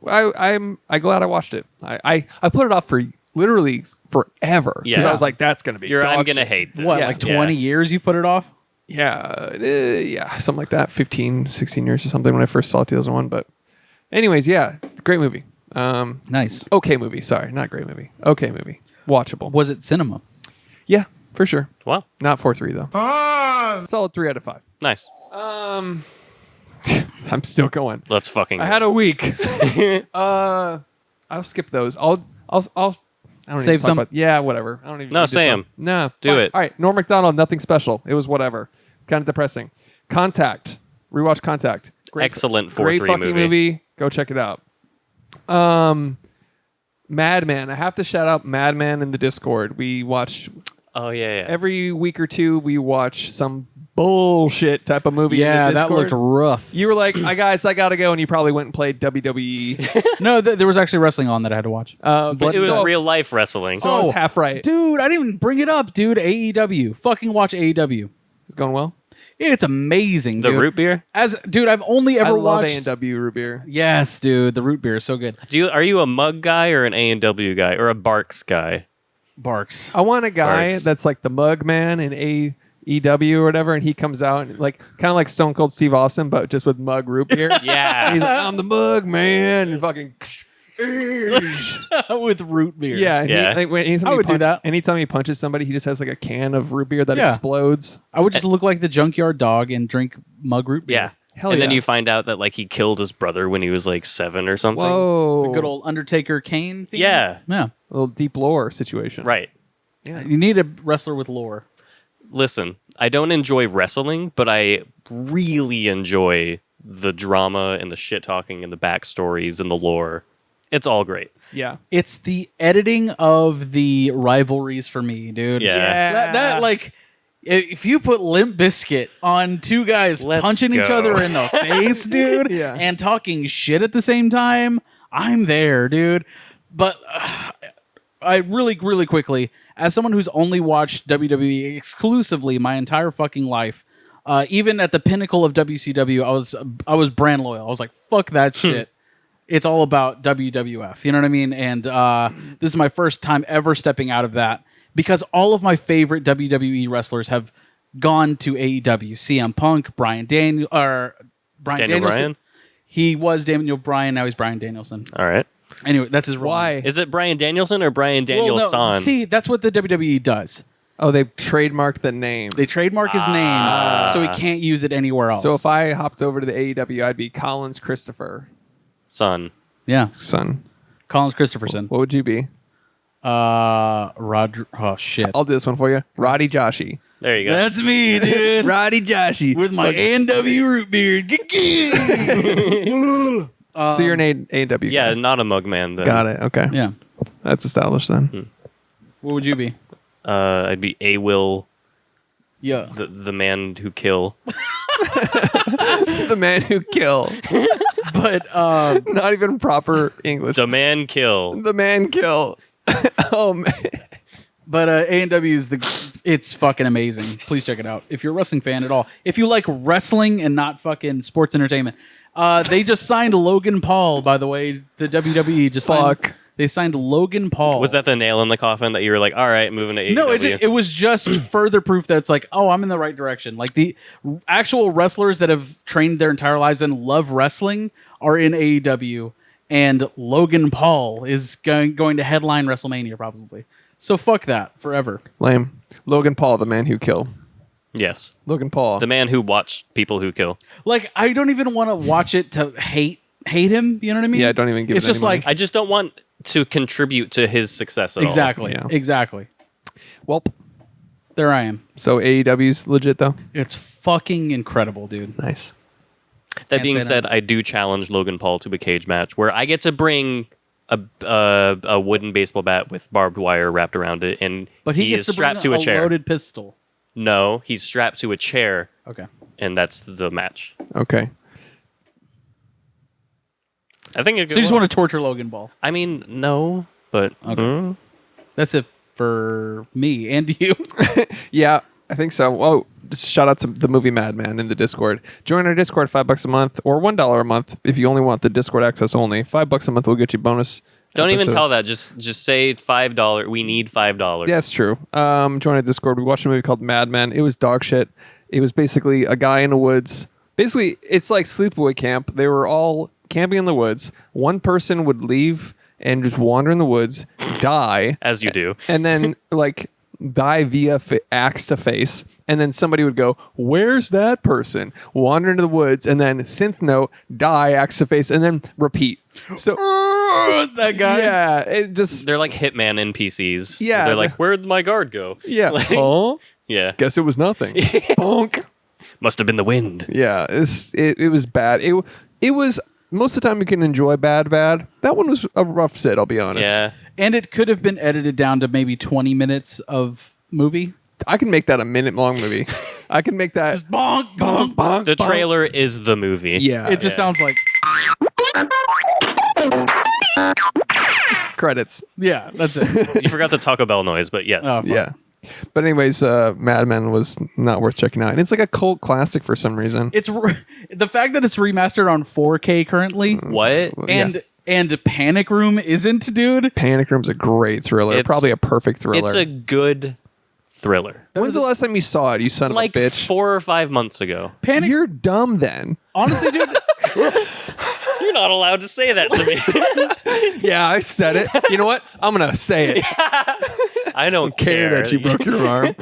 I'm glad I watched it. I put it off for literally forever because Yeah. I was like, that's gonna be. I'm dog gonna shit. hate this. What, like 20 years you put it off? Yeah, something like that. 15, 16 years or something when I first saw 2001. But anyways, yeah, great movie. Nice. Okay movie. Sorry, not great movie. Okay movie. Watchable. Was it cinema? Yeah, for sure. Wow. Not 4.3 though. Solid 3 out of 5. Nice. I'm still going. Let's fucking. I had a week. I'll skip those. I don't Save even talk some? About, yeah, whatever. I don't even. No, need to say talk- 'em. No, Do fine. it. All right, Norm Macdonald. Nothing special. It was whatever. Kind of depressing. Contact. Rewatch Contact. Excellent 4-3 Great fucking movie. movie. Go check it out. Madman. I have to shout out Madman in the Discord. We watch Oh yeah. every week or two. We watch some bullshit type of movie. Yeah, in the that Discord. looked rough. You were like, guys, I gotta go, and you probably went and played WWE. No, there was actually wrestling on that I had to watch. But It was so- real life wrestling. So I was half right. Dude, I didn't even bring it up, dude. AEW. Fucking watch AEW. It's going well. It's amazing, The dude. root beer? Dude, I've only ever I love watched A&W root beer. Yes, dude, the root beer is so good. Are you a mug guy or an A&W guy or a Barks guy? Barks. I want a guy Barks. that's like the mug man in AEW or whatever, and he comes out and like kind of like Stone Cold Steve Austin, but just with mug root beer. Yeah. He's like, I'm the mug man, and fucking With root beer. yeah. And Yeah. anytime I would do that. Anytime he punches somebody, he just has like a can of root beer that Yeah. explodes. I would just look like the junkyard dog and drink mug root beer. Yeah. Hell and then yeah. you find out that like he killed his brother when he was like 7 or something. Whoa, Good old Undertaker Kane theme. Yeah. Yeah. little deep lore situation. Right. You need a wrestler with lore. Listen, I don't enjoy wrestling, but I really enjoy the drama and the shit talking and the backstories and the lore. It's all great. Yeah. It's the editing of the rivalries for me, dude. Yeah. That like, if you put Limp Bizkit on two guys Let's punching each go. other in the face, dude, Yeah. and talking shit at the same time, I'm there, dude. But I really quickly, as someone who's only watched WWE exclusively my entire fucking life, even at the pinnacle of WCW, I was brand loyal. I was like, fuck that shit. It's all about WWF. You know what I mean? And this is my first time ever stepping out of that because all of my favorite WWE wrestlers have gone to AEW. CM Punk, Brian Daniel Danielson. Bryan? He was Daniel Bryan. Now he's Brian Danielson. All right. Anyway, that's his role. Why? Is it Brian Danielson or Brian Danielson? Well, no, see, that's what the WWE does. Oh, they trademarked the name. They trademark his name so he can't use it anywhere else. So if I hopped over to the AEW, I'd be Collins Christopher. Son. yeah, Son. Collins Christopherson. What would you be? Oh shit. I'll do this one for you. Roddy Joshi. There you go. That's me, dude. Roddy Joshi. With my A&W root beard. So you're an A&W Yeah, guy. not a mug man then. Got it. Okay. Yeah. That's established then. What would you be? I'd be A-Will, Yeah. the man who kill. The man who kill. But Not even proper English. The man kill. The man kill. Oh, man. A&W is it's fucking amazing. Please check it out. If you're a wrestling fan at all. If you like wrestling and not fucking sports entertainment. They just signed Logan Paul, by the way. The WWE just Fuck. They signed Logan Paul. Was that the nail in the coffin that you were like, all right, moving to AEW? No, it was just further proof that it's like, oh, I'm in the right direction. Like the actual wrestlers that have trained their entire lives and love wrestling are in AEW, and Logan Paul is going to headline WrestleMania probably. So fuck that forever. Lame. Logan Paul, the man who kill. Yes. Logan Paul. The man who watched people who kill. Like I don't even want to watch it to hate him. You know what I mean? Yeah, don't even give It's it just any money. like I just don't want to contribute to his success at all. exactly, Yeah. exactly. Well, There I am. so AEW's legit though. It's fucking incredible, dude. Nice. That Can't being say said, that. I do challenge Logan Paul to a cage match where I get to bring a wooden baseball bat with barbed wire wrapped around it, and But he is gets to strapped bring to a chair. loaded pistol. No, he's strapped to a chair, Okay. and that's the match. Okay. I think it. So you just want to torture Logan Paul? I mean, no, but That's it for me and you. Yeah, I think so. Whoa. Just shout out to the movie Madman in the Discord. Join our Discord, $5 a month or $1 a month if you only want the Discord access only. $5 a month will get you bonus. don't even tell episodes. that. Just say $5. We need $5. Yeah, that's true. Join our Discord. We watched a movie called Madman. It was dog shit. It was basically a guy in the woods. Basically, it's like sleepaway camp. They were all camping in the woods. One person would leave and just wander in the woods, die, As you do. and then like die via axe to face. And then somebody would go, "Where's that person?" Wander into the woods, and then synth note, die, axe to face, and then repeat. So that guy. yeah, it just They're like hitman NPCs. Yeah, They're like, where'd my guard go? yeah. Like, Oh, yeah. guess it was nothing. Bonk. Must have been the wind. Yeah, it was bad. It was most of the time you can enjoy bad. That one was a rough sit, I'll be honest. Yeah. And it could have been edited down to maybe 20 minutes of movie. I can make that a minute long movie. I can make that. Bonk, bonk, bonk. The trailer is the movie. Yeah. It just sounds like, Credits. yeah, that's it. You forgot the Taco Bell noise, but yes. Oh, fuck. Yeah. But anyways, Madman was not worth checking out. And it's like a cult classic for some reason. It's the fact that it's remastered on 4K currently. What? And Panic Room isn't, dude. Panic Room's a great thriller. It's- Probably a perfect thriller. It's a good thriller. When's the last time you saw it, you son Like of a bitch? 4 or 5 months ago. Panic. You're dumb then. Honestly, dude. You're not allowed to say that to me. Yeah, I said it. You know what? I'm going to say it. I don't Care that you broke your arm.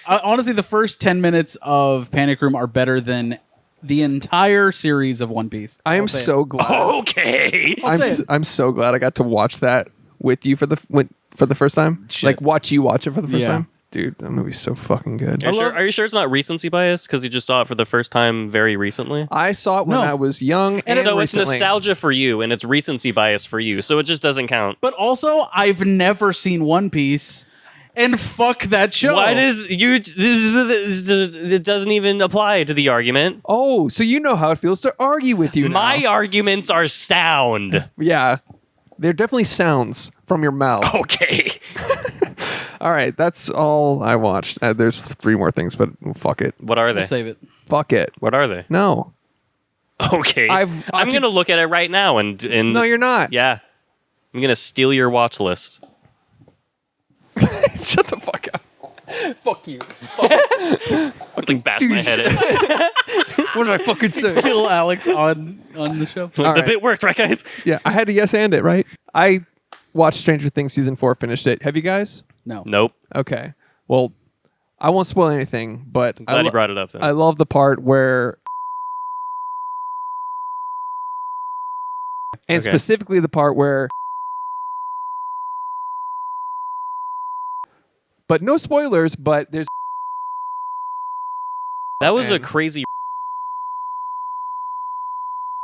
Honestly, the first 10 minutes of Panic Room are better than the entire series of One Piece. I am I'll say it. so glad. Okay. I'm so glad I got to watch that with you for the first time. Shit. Like watch you watch it for the first Yeah. time. Dude, that movie's so fucking good. Are you sure it's not recency bias because you just saw it for the first time very recently? I saw it when No. I was young and So it's recently. nostalgia for you and it's recency bias for you. So it just doesn't count. But also, I've never seen One Piece, and fuck that show. Why does you? It doesn't even apply to the argument. Oh, so you know how it feels to argue with you now. My arguments are sound. Yeah. They're definitely sounds from your mouth. Okay. All right, that's all I watched. There's 3 more things, but fuck it. What are they? We'll save it. Fuck it. What are they? No. Okay. I'm gonna look at it right now and No, you're not. yeah. I'm gonna steal your watch list. Shut the fuck up. Fuck you. Like bash my head in. What did I fucking say? Kill Alex on the show. All The right. bit worked, right, guys? Yeah, I had to yes and it, right? I watched Stranger Things season 4, finished it. Have you guys? No. Nope. Okay. Well, I won't spoil anything, but Glad you brought it up then. I love the part where, and Okay. specifically the part where, but no spoilers, but there's, That was a and- crazy.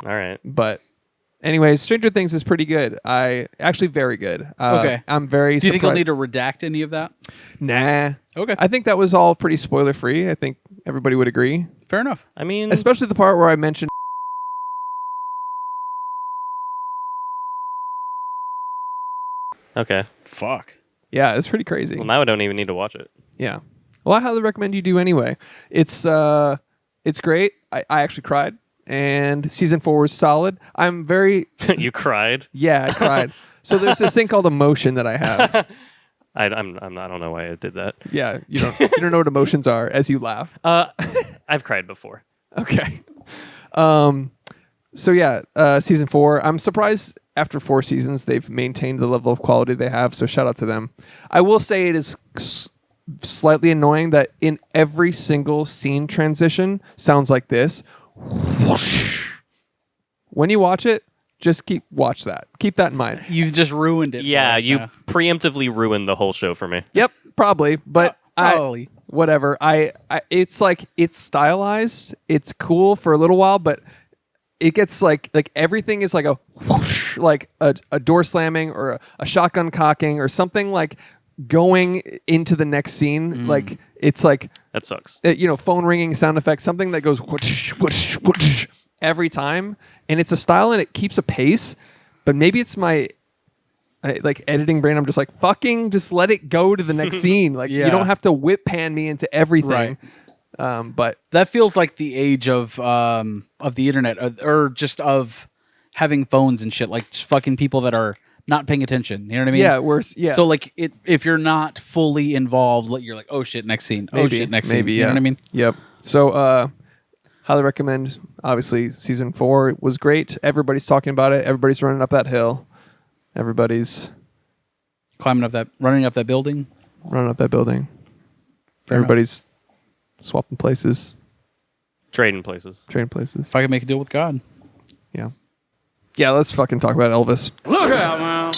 All right. but anyways, Stranger Things is pretty good. Actually very good. Okay. I'm very Do you think you'll surprised. need to redact any of that? Nah. Okay. I think that was all pretty spoiler free. I think everybody would agree. Fair enough. I mean, Especially the part where I mentioned okay. Fuck. yeah, it's pretty crazy. Well, now I don't even need to watch it. Yeah. Well, I highly recommend you do anyway. It's great. I actually cried, and season 4 was solid. I'm very You cried. I cried. So there's this thing called emotion that I have. I don't know why I did that. Yeah, you don't know what emotions are as you laugh. I've cried before. Okay. So yeah, season 4. I'm surprised after 4 seasons they've maintained the level of quality they have. So shout out to them. I will say it is slightly annoying that in every single scene transition sounds like this. Whoosh. When you watch it, just watch that. Keep that in mind. You've just ruined it. Yeah, for us you now. preemptively ruined the whole show for me. Yep, probably. But Probably. whatever. It's like it's stylized. It's cool for a little while, but it gets like everything is like a whoosh, like a door slamming or a shotgun cocking or something like going into the next scene. Like it's like That sucks. phone ringing sound effect, something that goes whoosh, whoosh, whoosh every time, and it's a style and it keeps a pace. But maybe it's my like editing brain. I'm just like fucking just let it go to the next scene. Like you Yeah. don't have to whip pan me into everything. Right. But That feels like the age of the internet, or just of having phones and shit. Like just fucking people that are not paying attention. You know what I mean? yeah. So like, if you're not fully involved, like, you're like, oh shit, next scene. Oh shit, next scene. You know what I mean? Yep. So highly recommend. Obviously, season 4 was great. Everybody's talking about it. Everybody's running up that hill. Everybody's Running up that building. running up that building. Fair Everybody's swapping places, Trading places. trading places. If I could make a deal with God. Yeah. Yeah, let's fucking talk about Elvis. Look out, man.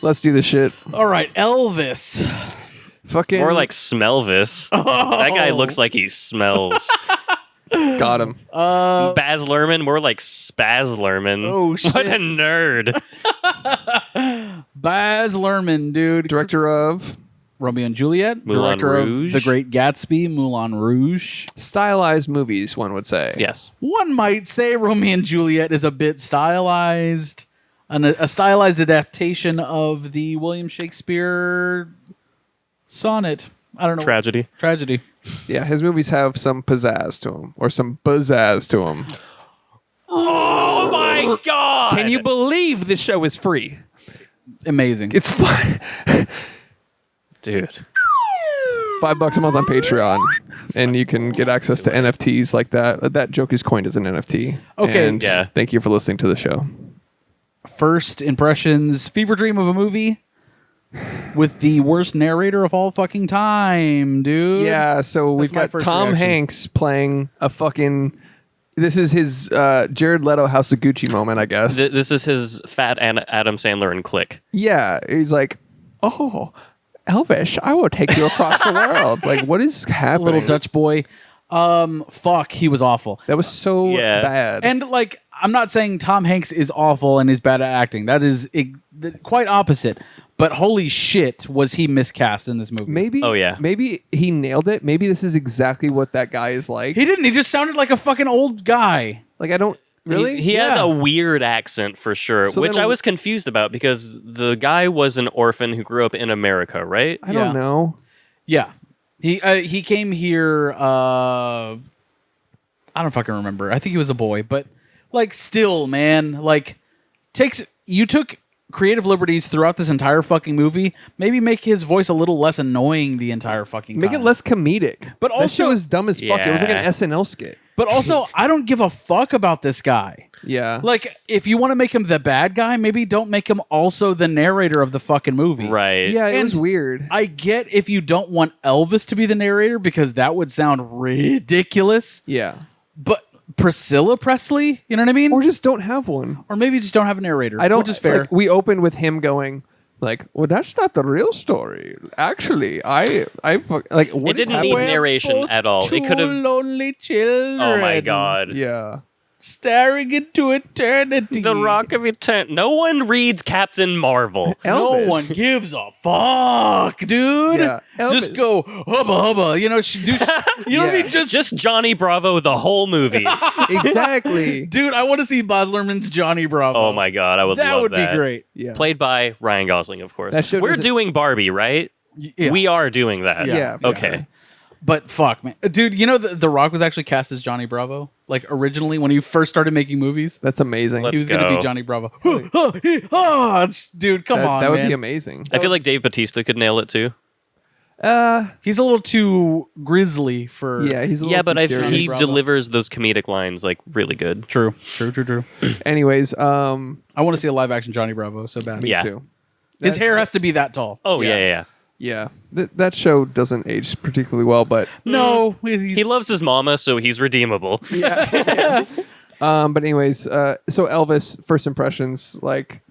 Let's do this shit. All right, Elvis. Fucking More like Smelvis. That guy looks like he smells. got him. Baz Luhrmann, more like Spaz Luhrmann. Oh, shit. What a nerd. Baz Luhrmann, dude. Director of Romeo and Juliet, Moulin director Rouge. of The Great Gatsby, Moulin Rouge. Stylized movies, one would say. Yes. One might say Romeo and Juliet is a bit stylized, a stylized adaptation of the William Shakespeare sonnet. I don't know. Tragedy. Tragedy. Yeah, his movies have some pizzazz to them, or some pizzazz to them. Oh my God! Can you believe this show is free? Amazing. It's fun. dude? $5 a month on Patreon, and you can get access to NFTs like that. That joke is coined as an NFT. Okay. And Yeah. thank you for listening to the show. First impressions, fever dream of a movie with the worst narrator of all fucking time, dude. Yeah, so we've my got first Tom reaction. Hanks playing a fucking. This is his Jared Leto House of Gucci moment, I guess. This is his fat Adam Sandler and Click. Yeah, he's like, oh, Elvis, I will take you across the world. Like, what is happening? Little Dutch boy. Fuck, he was awful. That was so Yeah. bad. And like, I'm not saying Tom Hanks is awful and is bad at acting. That is quite opposite. But holy shit, was he miscast in this movie? maybe, Oh, yeah. maybe he nailed it. Maybe this is exactly what that guy is like. He didn't. He just sounded like a fucking old guy. Like, I don't really. He had Yeah. a weird accent for sure, So which then- I was confused about because the guy was an orphan who grew up in America, right? I don't Yeah. know. Yeah, he came here. I don't fucking remember. I think he was a boy, but like, still, man, like, you took creative liberties throughout this entire fucking movie. Maybe make his voice a little less annoying the entire fucking time. Make it less comedic. But that also- show is dumb as fuck. It was like an Yeah. SNL skit. But also, I don't give a fuck about this guy. Yeah. Like, if you want to make him the bad guy, maybe don't make him also the narrator of the fucking movie. Right. yeah, it and- was weird. I get if you don't want Elvis to be the narrator because that would sound ridiculous. Yeah. But Priscilla Presley, you know what I mean? Or just don't have one. Or maybe just don't have a narrator. I don't. Which is fair. Like, we opened with him going, like, well, that's not the real story. Actually, like, what It is didn't need happening? narration at all. It could Two have. lonely children. Oh my God. Yeah. Staring into eternity. The Rock of Eternity. No one reads Captain Marvel. No Elvis. one gives a fuck, dude. Yeah, Just Elvis. go hubba hubba. You know, you know what I mean? Just Johnny Bravo the whole movie. Exactly. Dude, I want to see Baz Luhrmann's Johnny Bravo. Oh my God, I would that love would that. be great. Yeah. Played by Ryan Gosling, of course. That show We're doesn't- doing Barbie, right? Yeah. We are doing that. Yeah. Okay. But fuck, man. Dude, you know the Rock was actually cast as Johnny Bravo? Like, originally, when he first started making movies? That's amazing. Let's He was going to be go. Johnny Bravo. Dude, come on, That would man. be amazing. I feel like Dave Bautista could nail it too. He's a little too grisly for... Yeah, he's a little Yeah, but too I serious. he Bravo. delivers those comedic lines like really good. True. Anyways, I want to see a live-action Johnny Bravo so bad. Yeah. too. His hair has to be that tall. Oh Yeah. yeah. Yeah. That show doesn't age particularly well, but No. He loves his mama, so he's redeemable. but anyways, so Elvis, first impressions, like,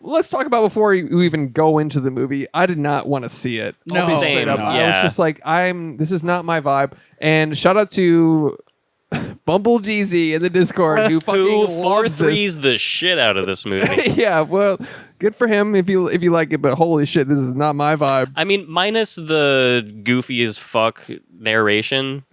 let's talk about before you even go into the movie. I did not want to see it. No. I'll be Same, straight up. I was yeah. just like, this is not my vibe. And shout out to Bumble Jeezy in the Discord who fucking Who loves this. 4-3s the shit out of this movie. Yeah, well, good for him if you like it, but holy shit, this is not my vibe. I mean, minus the goofy as fuck narration,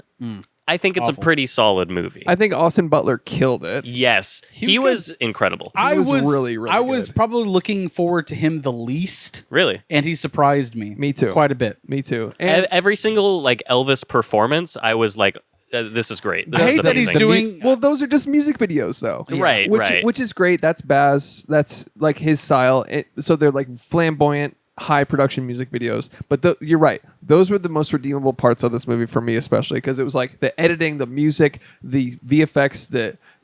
I think it's Awful. a pretty solid movie. I think Austin Butler killed it. Yes, he was was incredible. He was really, really I was good. probably looking forward to him the least, Really. and he surprised me. Me too. Quite a bit. Me too. And Every single like Elvis performance, I was like, this is great. This I is hate that he's amazing. doing- well, those are just music videos, though. Right, right. Which is great. That's Baz. That's like his style. So they're like flamboyant, high production music videos. But you're right. Those were the most redeemable parts of this movie for me, especially because it was like the editing, the music, the VFX,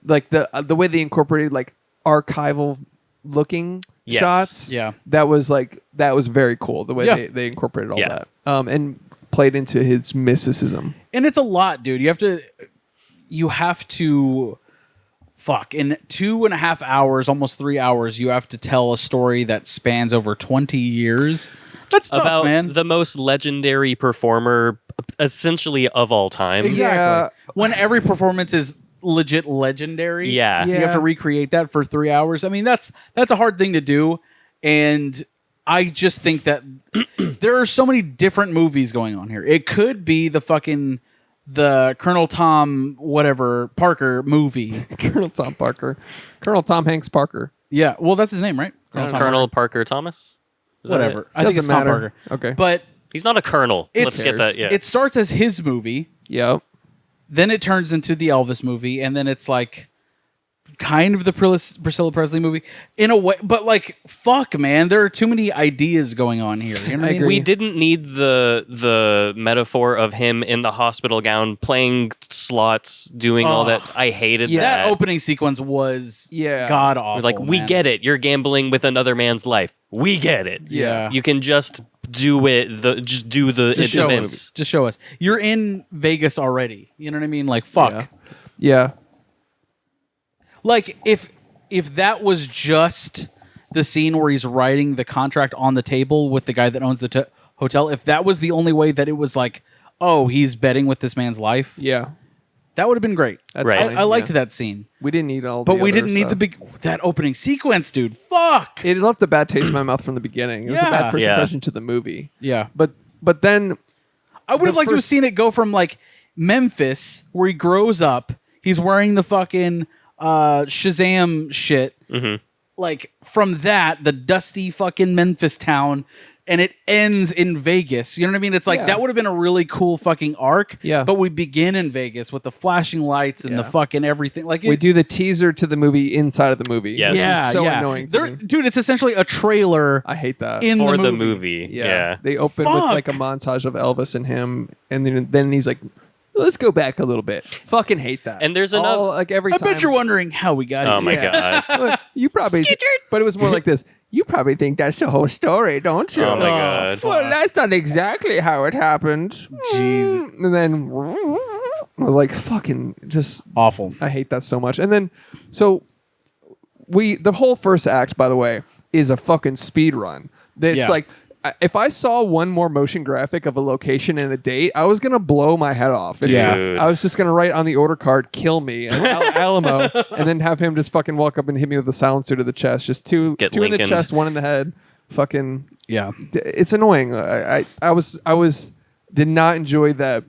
the way they incorporated like archival looking Yes. Yeah. shots. that was very cool. The way Yeah. they incorporated all Yeah. that. And played into his mysticism. And it's a lot, dude. You have to fuck in 2.5 hours, almost 3 hours. You have to tell a story that spans over 20 years. That's tough, About man. the most legendary performer, essentially of all time. Exactly. Yeah. When every performance is legit legendary. Yeah. You have Yeah. to recreate that for 3 hours. I mean, that's a hard thing to do. And I just think that there are so many different movies going on here. It could be the Colonel Tom whatever Parker movie. Colonel Tom Parker. Colonel Tom Hanks Parker. Yeah, well, that's his name, right? Colonel Tom Colonel Parker. Parker Thomas? Is that Whatever. it? I think it's Doesn't Tom matter. Parker. Okay. But He's not a colonel. Let's get that. Yeah. it starts as his movie, Yep. then it turns into the Elvis movie, and then it's like kind of the Priscilla Presley movie in a way. But like, fuck, man, there are too many ideas going on here. You know what I mean? agree. We didn't need the metaphor of him in the hospital gown playing slots, doing all that. I hated That that. opening sequence was god awful. Like, we man. get it. You're gambling with another man's life. We get it. Yeah. You can just do it. Just do the Just show events. us. Just show us. You're in Vegas already. You know what I mean? Like, fuck. Yeah. Like, if that was just the scene where he's writing the contract on the table with the guy that owns the hotel, if that was the only way that it was like, oh, he's betting with this man's life, Yeah. that would have been great. That's Right. fine, I liked yeah. that scene. We didn't need all But the we other didn't need stuff. that opening sequence, dude. Fuck. It left a bad taste in my mouth from the beginning. It was a Yeah. bad first Yeah. impression to the movie. Yeah. But then I would have the liked to have first- seen it go from like Memphis, where he grows up, he's wearing the fucking Shazam shit. Like, from that, the dusty fucking Memphis town, and it ends in Vegas. You know what I mean? It's like, Yeah. that would have been a really cool fucking arc. Yeah. But we begin in Vegas with the flashing lights and the Yeah. fucking everything. Like, we do the teaser to the movie inside of the movie. Yes. Which is yeah, so yeah. annoying to me. Dude, it's essentially a trailer I hate that. in For the the movie. movie. Yeah. They open with like a Fuck. montage of Elvis and him, and then he's like, "Let's go back a little bit." Fucking hate that. And there's All, another- like every I time. bet you're wondering how we got Oh here. my Yeah. god. Look, you probably, but it was more like this. You probably think that's the whole story, don't you? Oh my god. Well, that's not exactly how it happened. Jeez. And then I was like, fucking just Awful. I hate that so much. And then so the whole first act, by the way, is a fucking speed run. It's Yeah. like if I saw one more motion graphic of a location and a date, I was gonna blow my head off. Yeah. Dude. I was just gonna write on the order card, "Kill me," and Alamo, and then have him just fucking walk up and hit me with a silencer to the chest. Just two Get in the Lincolned. chest, one in the head. Fucking, Yeah. it's annoying. I did not enjoy that.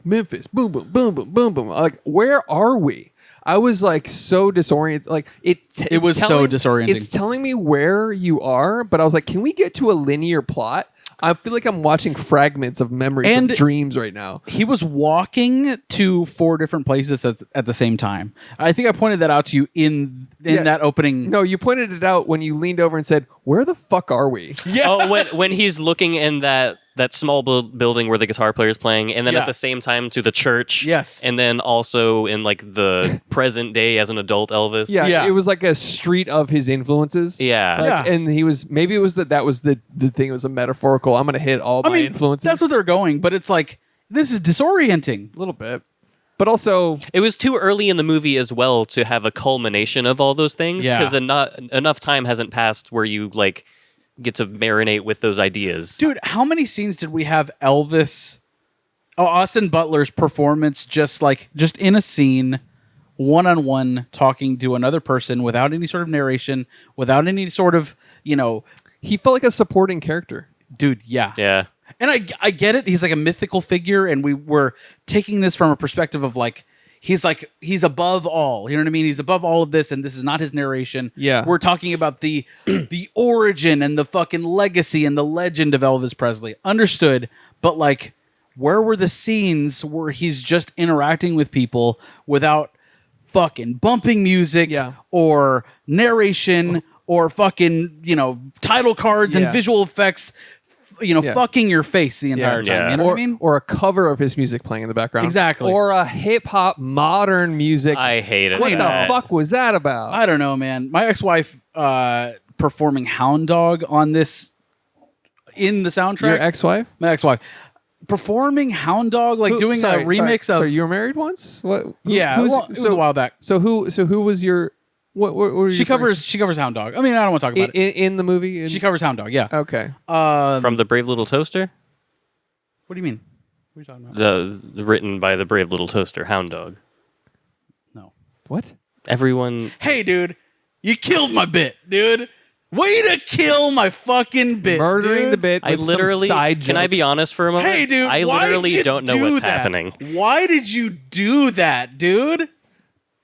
Memphis, boom, boom, boom, boom, boom, boom. Like, where are we? I was like so disoriented. Like It was so disorienting. It's telling me where you are, but I was like, can we get to a linear plot? I feel like I'm watching fragments of memories And- of dreams right now. He was walking to 4 different places at the same time. I think I pointed that out to you in Yeah. that opening. No, you pointed it out when you leaned over and said, "Where the fuck are we?" Yeah. Oh, when he's looking in that small building where the guitar player is playing, and then Yeah. at the same time to the church. Yes. And then also in like the present day as an adult Elvis. Yeah, Yeah. it was like a street of his influences. Yeah. Like, Yeah. and he was maybe it was that was the thing. It was a metaphorical. I'm gonna hit all I my mean, influences. that's what they're going, but it's like, this is disorienting. a little bit, but also It was too early in the movie as well to have a culmination of all those things Yeah. because enough time hasn't passed where you like get to marinate with those ideas. Dude, how many scenes did we have Austin Butler's performance just in a scene, one-on-one, talking to another person without any sort of narration, without any sort of, he felt like a supporting character. dude, yeah. Yeah. And I get it. He's like a mythical figure, and we were taking this from a perspective of like, he's above all. You know what I mean? He's above all of this, and this is not his narration. Yeah. We're talking about the origin and the fucking legacy and the legend of Elvis Presley. Understood. But like, where were the scenes where he's just interacting with people without fucking bumping music Yeah. or narration or fucking, title cards and Yeah. visual effects, Yeah. fucking your face the entire Yeah. time. You know or, what I mean? or a cover of his music playing in the background. Exactly. Or a hip hop modern music. I hated what that. the fuck was that about? I don't know, man. My ex-wife performing Hound Dog on this in the soundtrack. Your ex-wife? My ex-wife performing Hound Dog, like doing a remix of. So you were married once? What? Yeah, it was a while back. So who was your? What were you? She covers Hound Dog. I mean, I don't want to talk about it. in the movie. She covers Hound Dog. Yeah. Okay. From the Brave Little Toaster? What do you mean? What are you talking about? The written by the Brave Little Toaster, Hound Dog. No. What? Everyone Hey, dude, you killed my bit, dude. Way to kill my fucking bit, Murdering dude. the bit I with literally. some side Can I joke. be honest for a moment? Hey, dude, I why literally did you don't know do what's that? happening. Why did you do that, dude?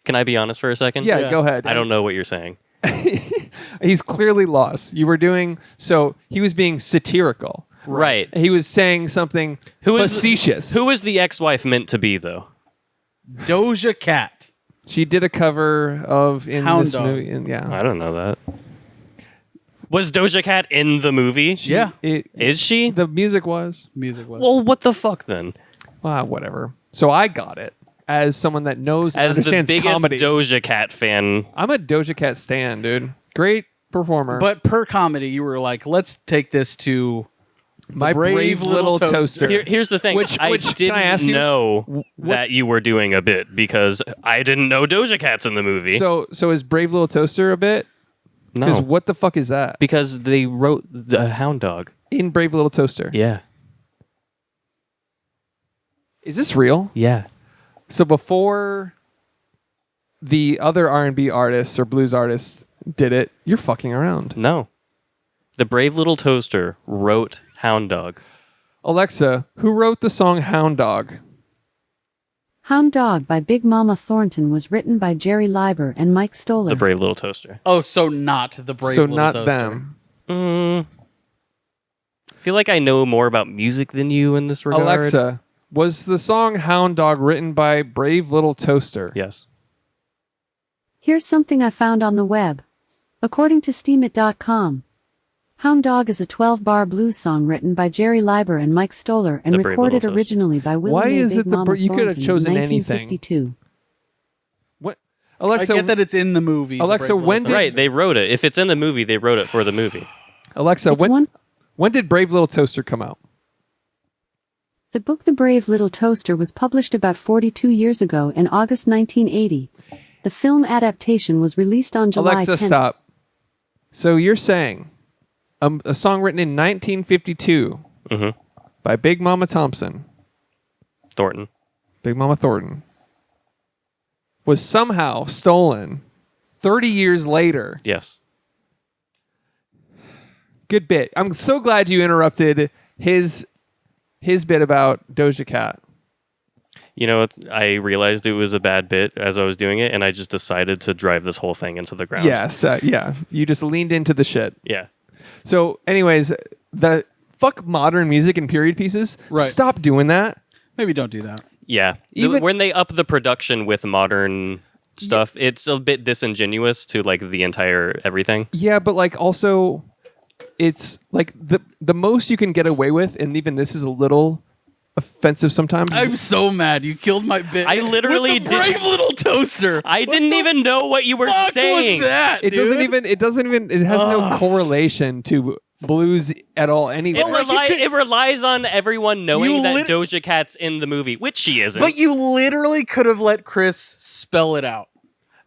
Can I be honest for a second? Yeah, go ahead. I don't know what you're saying. He's clearly lost. You were doing so. He was being satirical. Right. He was saying something facetious. Who is the ex-wife meant to be, though? Doja Cat. She did a cover of in Hound this Dog. movie. Yeah. I don't know that. Was Doja Cat in the movie? Yeah. Is she? The music was. Music was. Well, what the fuck then? Whatever. So I got it as someone that knows and As the understands biggest comedy. Doja Cat fan, I'm a Doja Cat stan, dude. Great performer. But per comedy, you were like, let's take this to my brave little toaster. here's the thing. Which- I can didn't I ask you, know that you were doing a bit because I didn't know Doja Cat's in the movie. so is Brave Little Toaster a bit? Because no, what the fuck is that? because they wrote the Hound Dog. In Brave Little Toaster. Yeah, Is this real? yeah. So before the other R&B artists or blues artists did it, you're fucking around. No, the Brave Little Toaster wrote Hound Dog. Alexa, who wrote the song Hound Dog? Hound Dog by Big Mama Thornton was written by Jerry Leiber and Mike Stoller. The Brave Little Toaster. Oh, so not the brave So little not toaster. them. I feel like I know more about music than you in this regard. Alexa, was the song Hound Dog written by Brave Little Toaster? Yes. Here's something I found on the web. According to Steemit.com, Hound Dog is a 12-bar blues song written by Jerry Leiber and Mike Stoller and The Brave recorded Little Toaster. originally by Willie Why Mae is Big it the Mama you could have Thornton chosen in anything. 1952. What? I Alexa, get that it's in the movie. The Alexa, Brave Little when did- Toaster. Right, they wrote it. If it's in the movie, they wrote it for the movie. Alexa, It's one- when did Brave Little Toaster come out? The book The Brave Little Toaster was published about 42 years ago in August 1980. The film adaptation was released on July Alexa, 10th. stop. So you're saying a song written in 1952 by Big Mama Thompson, Thornton. Big Mama Thornton, was somehow stolen 30 years later. Yes. Good bit. I'm so glad you interrupted his bit about Doja Cat. You know, I realized it was a bad bit as I was doing it, and I just decided to drive this whole thing into the ground. Yes, yeah. You just leaned into the shit. Yeah. So, anyways, the fuck modern music and period pieces. Right. Stop doing that. Maybe don't do that. Yeah. Even- when they up the production with modern stuff, it's a bit disingenuous to like the entire everything. Yeah, but like also, it's like the most you can get away with, and even this is a little offensive sometimes. I'm so mad. You killed my bit. I literally With the Brave Little Toaster. I didn't even know what you were Fuck saying. was that? It doesn't even. It has no correlation to blues at all. Anyway, It relies on everyone knowing You that lit- Doja Cat's in the movie, which she isn't. But you literally could have let Chris spell it out.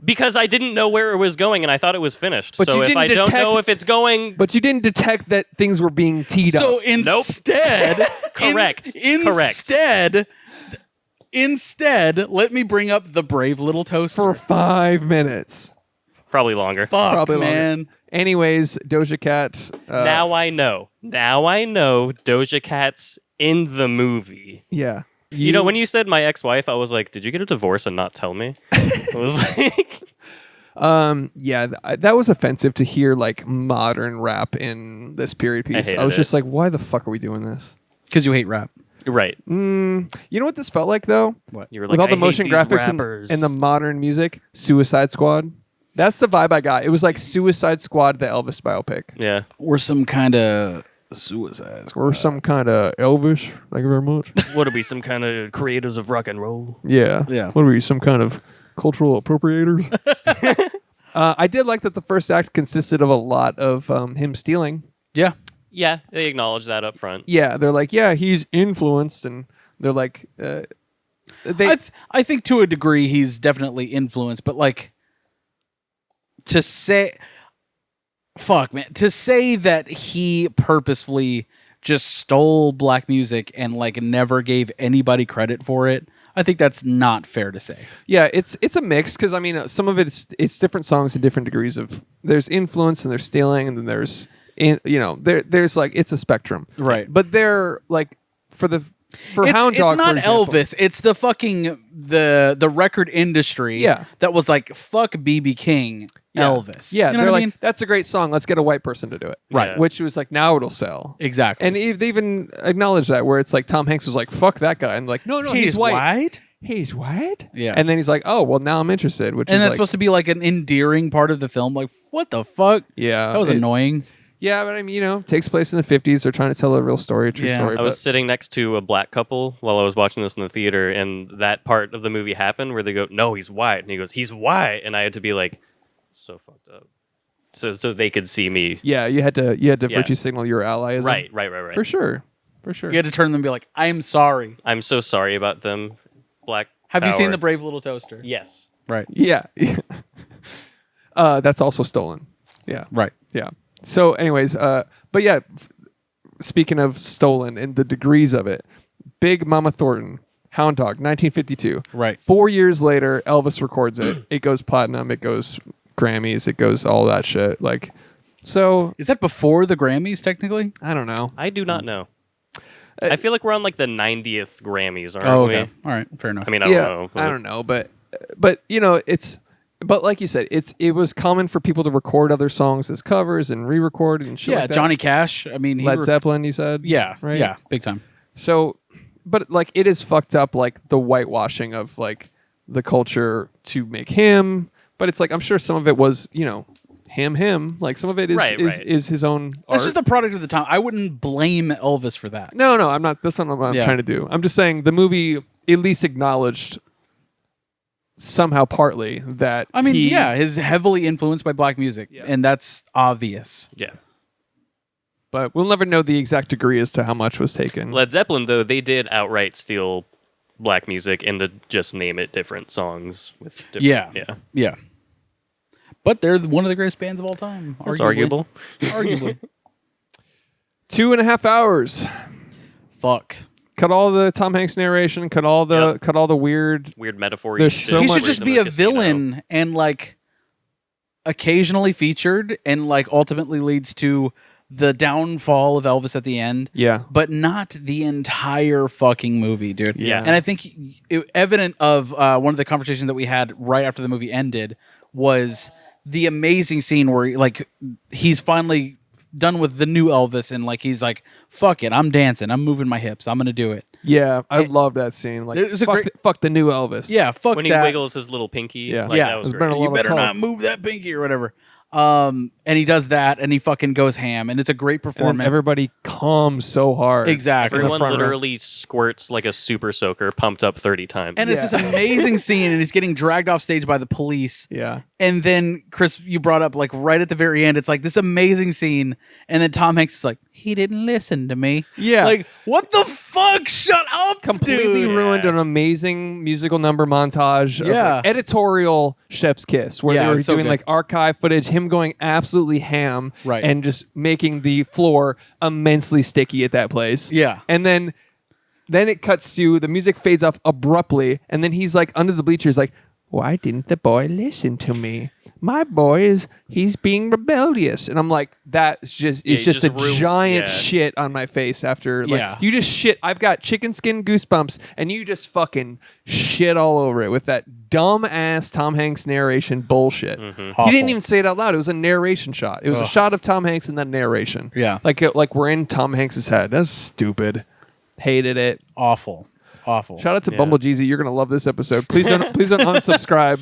because I didn't know where it was going and I thought it was finished. But so you if didn't I don't detect- know if it's going, but you didn't detect that things were being teed So up. instead, Correct. Instead, let me bring up the Brave Little Toaster. For 5 minutes. probably longer. Fuck, Probably longer. man. Anyways, Doja Cat. Now I know. Now I know Doja Cat's in the movie. Yeah. You know, when you said my ex-wife, I was like, did you get a divorce and not tell me? I was like, Yeah, that was offensive to hear like modern rap in this period piece. hated I was it. just like, why the fuck are we doing this? Because you hate rap. right. You know what this felt like though? You were like, With all I the hate motion these graphics rappers. and the modern music, Suicide Squad. That's the vibe I got. It was like Suicide Squad, the Elvis biopic. Yeah. Or some kind of suicide. Or some kind of Elvis. Thank you very much. What are we, some kind of creators of rock and roll? Yeah. Yeah. What are we, some kind of cultural appropriators? I did like that the first act consisted of a lot of him stealing. Yeah. Yeah, they acknowledge that up front. Yeah, they're like, yeah, he's influenced, and they're like, I think to a degree he's definitely influenced, but like to say that he purposefully just stole black music and like never gave anybody credit for it, I think that's not fair to say. Yeah, it's a mix because I mean some of it's different songs in different degrees of there's influence and there's stealing and then there's there's like it's a spectrum, Right. But they're like for Hound Dog, it's not for example, Elvis. It's the fucking the record industry. Yeah. That was like fuck BB King. Elvis. Yeah, You know they're what I like mean? that's a great song. Let's get a white person to do it, Right. Which was like now it'll sell. Exactly. And they even acknowledged that where it's like Tom Hanks was like fuck that guy and like no he's white. He's white? Yeah. And then he's like, oh, well, now I'm interested. Which And is that's like, supposed to be like an endearing part of the film. Like, what the fuck? yeah. That was annoying. Yeah, but I mean, takes place in the 50s. They're trying to tell a real story, a true Yeah. story. I was sitting next to a black couple while I was watching this in the theater, and that part of the movie happened where they go, "No, he's white," and he goes, "He's white," and I had to be like, "So fucked up," so they could see me. yeah, you had to Yeah. virtue signal your allyism. Right. For sure. You had to turn them and be like, I'm sorry. I'm so sorry about them. Black. Have you seen power. The Brave Little Toaster? Yes. Right. Yeah. That's also stolen. Yeah. Right. Yeah. So, anyways, but yeah, speaking of stolen and the degrees of it, Big Mama Thornton, Hound Dog, 1952. Right. 4 years later, Elvis records it. It goes platinum. It goes Grammys. It goes all that shit. Like, so Is that before the Grammys, technically? I don't know. I do not know. I feel like we're on like the 90th Grammys, aren't Oh, we? okay. All right. Fair enough. I mean, I don't know. I don't know, but but like you said, it was common for people to record other songs as covers and re-record and shit. yeah, like that. Johnny Cash. I mean, Led Zeppelin, you said. Yeah. right. Yeah. Big time. So, but like it is fucked up, like the whitewashing of like the culture to make him. But it's like I'm sure some of it was him. Like some of it is Right. is his own art. That's just the product of the time. I wouldn't blame Elvis for that. No, I'm not. That's not what I'm Yeah. trying to do. I'm just saying the movie at least acknowledged somehow partly that I mean, he, yeah, he's heavily influenced by black music, and that's obvious. Yeah. but we'll never know the exact degree as to how much was taken. Led Zeppelin, though, they did outright steal black music in the just name it different songs with different, Yeah. Yeah. But they're one of the greatest bands of all time. It's arguable. Arguably. 2.5 hours. Fuck. Cut all the Tom Hanks narration. Cut all the weird. Weird metaphor. There's so He much- should just be a villain and like occasionally featured and like ultimately leads to the downfall of Elvis at the end. Yeah. But not the entire fucking movie, dude. Yeah. And I think evident of one of the conversations that we had right after the movie ended was the amazing scene where like he's finally done with the new Elvis and like he's like, fuck it, I'm dancing, I'm moving my hips, I'm gonna do it. Yeah, I love that scene. Like, There's a fuck, great- fuck the new Elvis. Yeah, fuck When that. he wiggles his little pinky. Yeah. Like, Yeah. that was There's been great. a lot You of better talk. not move that pinky or whatever. And he does that and he fucking goes ham and it's a great And then performance. everybody calms so hard. Exactly. in the Everyone front row. literally squirts like a super soaker pumped up 30 times. And it's this amazing scene and he's getting dragged off stage by the police. Yeah. And then, Chris, you brought up, like, right at the very end, it's like this amazing scene. And then Tom Hanks is like, he didn't listen to me. Yeah. Like, what the fuck? Shut up, Completely dude. ruined an amazing musical number montage. Of Yeah. like editorial Chef's Kiss, where Yeah, they it were was so doing good. like archive footage, him going absolutely ham, Right. and just making the floor immensely sticky at that place. Yeah. And then it cuts to the music fades off abruptly, and then he's like under the bleachers, like, why didn't the boy listen to me? My boy he's being rebellious. And I'm like, that's just, it's you just a just ruined- giant yeah. shit on my face after, like, Yeah. you just shit. I've got chicken skin goosebumps, and you just fucking shit all over it with that dumb ass Tom Hanks narration bullshit. He Awful. didn't even say it out loud. It was a narration shot. It was a shot of Tom Hanks and then narration. Yeah. Like we're in Tom Hanks's head. That's stupid. Hated it. Awful. Awful. Shout out to Bumble Jeezy. You're gonna love this episode. Please don't unsubscribe.